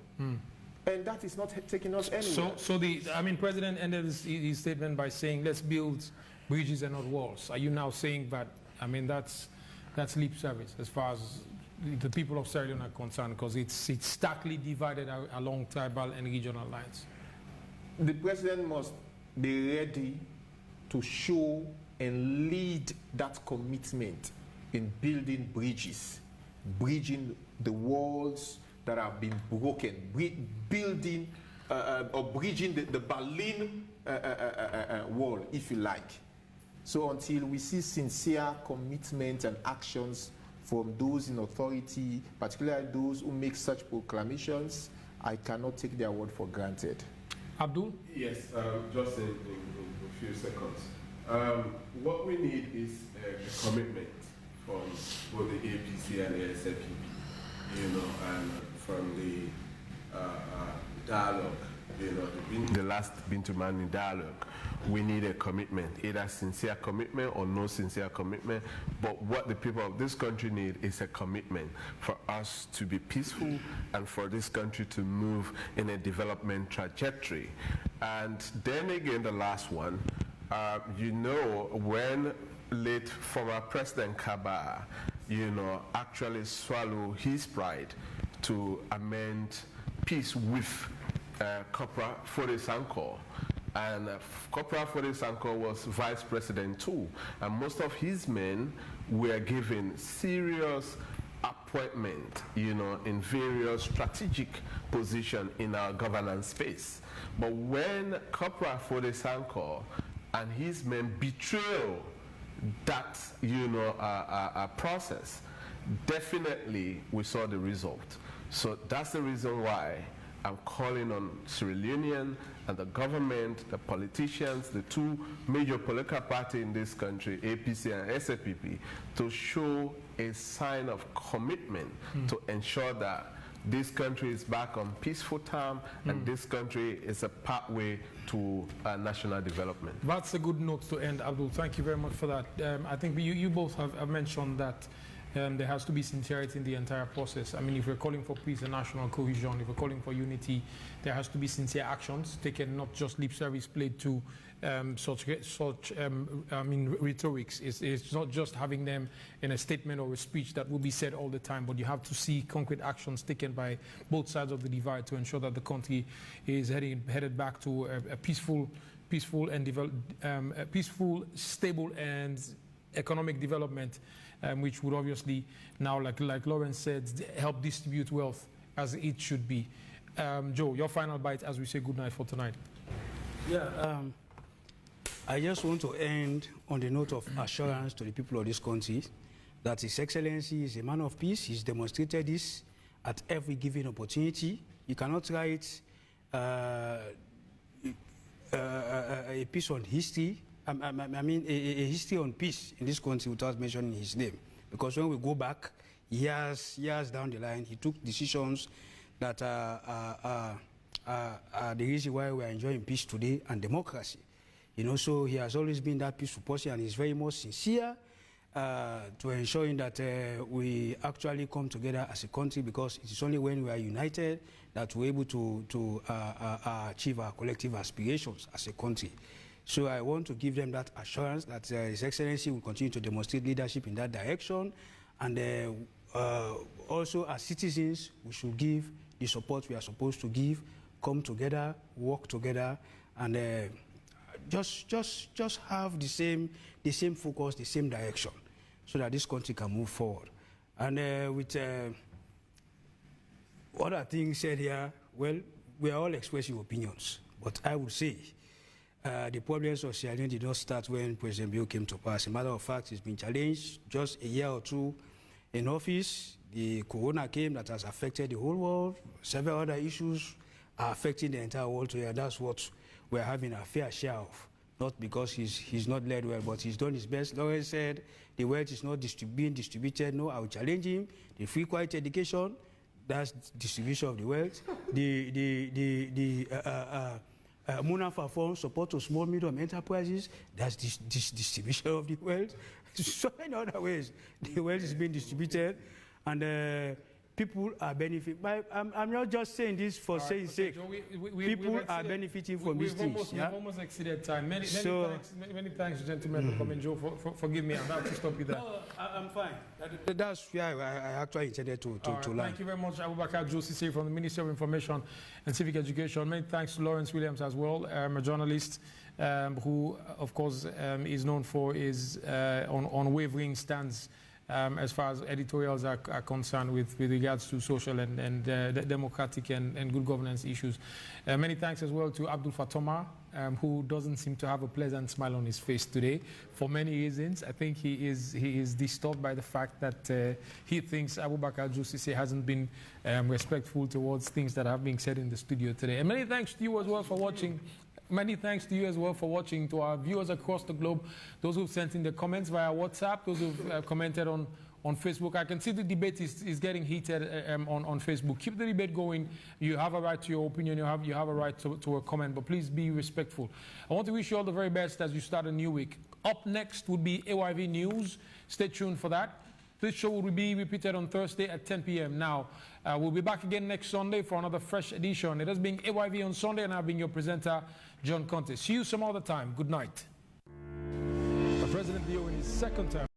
And that is not taking us anywhere. So President ended his statement by saying, let's build bridges and not walls. Are you now saying that, that's lip service as far as the people of Sierra Leone are concerned, because it's starkly divided along tribal and regional lines? The president must be ready to show and lead that commitment in building bridges. bridging the walls that have been broken, building or bridging the Berlin wall, if you like. So until we see sincere commitment and actions from those in authority, particularly those who make such proclamations, I cannot take their word for granted. Abdul? Yes, just in a few seconds. What we need is a commitment from both the APC and the SFPP, you know, and from the dialogue, you know, the last Bintu-Mani dialogue. We need a commitment, either sincere commitment or no sincere commitment. But what the people of this country need is a commitment for us to be peaceful and for this country to move in a development trajectory. And then again, the last one, you know, when late former President Kaba, you know, actually swallowed his pride to amend peace with Corporal Fode Sanko. And Corporal Fode Sanko was vice president too, and most of his men were given serious appointment, you know, in various strategic positions in our governance space. But when Corporal Fode Sanko and his men betray that, you know, process, definitely we saw the result. So that's the reason why I'm calling on Sierra Leonean and the government, the politicians, the two major political parties in this country, APC and SFPP, to show a sign of commitment to ensure that this country is back on peaceful terms and this country is a pathway to national development. That's a good note to end, Abdul. Thank you very much for that. I think you both have mentioned that there has to be sincerity in the entire process. I mean, if we're calling for peace and national cohesion, if we're calling for unity, there has to be sincere actions taken, not just lip service played to rhetorics. It's not just having them in a statement or a speech that will be said all the time, but you have to see concrete actions taken by both sides of the divide to ensure that the country is headed back to a peaceful, stable and economic development, which would obviously now, like Lawrence said, help distribute wealth as it should be. Joe, your final bite as we say goodnight for tonight. Yeah, I just want to end on the note of assurance to the people of this country that His Excellency is a man of peace. He's demonstrated this at every given opportunity. You cannot write a piece on history, a history on peace in this country without mentioning his name. Because when we go back years down the line, he took decisions that are the reason why we are enjoying peace today and democracy. You know, so he has always been that peaceful person, and he's very much sincere to ensuring that we actually come together as a country, because it is only when we are united that we're able to achieve our collective aspirations as a country. So I want to give them that assurance that His Excellency will continue to demonstrate leadership in that direction, and also as citizens we should give the support we are supposed to give, come together, work together, and just have the same focus, the same direction, so that this country can move forward. And with other things said here, well, we are all expressing opinions, but I would say the problems of Sierra Leone did not start when President Bio came to power. As a matter of fact, it's been challenged just a year or two in office. The Koroma came that has affected the whole world. Several other issues are affecting the entire world today. That's what we're having a fair share of. Not because he's not led well, but he's done his best. Lawrence said the wealth is not being distributed. No, I will challenge him. The free quality education, that's distribution of the wealth. The Munafa Fund, support to small, medium enterprises, that's distribution of the wealth. So many other ways the wealth is being distributed, and people are benefiting. I'm not just saying this for saying sake. People are benefiting from these things. We've almost exceeded time. Many thanks, gentlemen, for coming. Joe, forgive me. I'm about to stop you there. No, I'm fine. That's where I actually intended to learn. Thank you very much, Abubakar Josi from the Ministry of Information and Civic Education. Many thanks to Lawrence Williams as well, a journalist who, of course, is known for his unwavering stance as far as editorials are concerned with regards to social and democratic and good governance issues. Many thanks as well to Abdul Fatoma, who doesn't seem to have a pleasant smile on his face today for many reasons. I think he is disturbed by the fact that he thinks Abubakar Jusisi hasn't been respectful towards things that have been said in the studio today. And many thanks to you as well for watching. Many thanks to you as well for watching, to our viewers across the globe, those who've sent in their comments via WhatsApp, those who've commented on Facebook. I can see the debate is getting heated on Facebook. Keep the debate going. You have a right to your opinion. You have a right to a comment, but please be respectful. I want to wish you all the very best as you start a new week. Up next would be AYV News. Stay tuned for that. This show will be repeated on Thursday at 10 p.m. Now, we'll be back again next Sunday for another fresh edition. It has been AYV on Sunday, and I've been your presenter, John Conte. See you some other time. Good night. President Leo in his second term.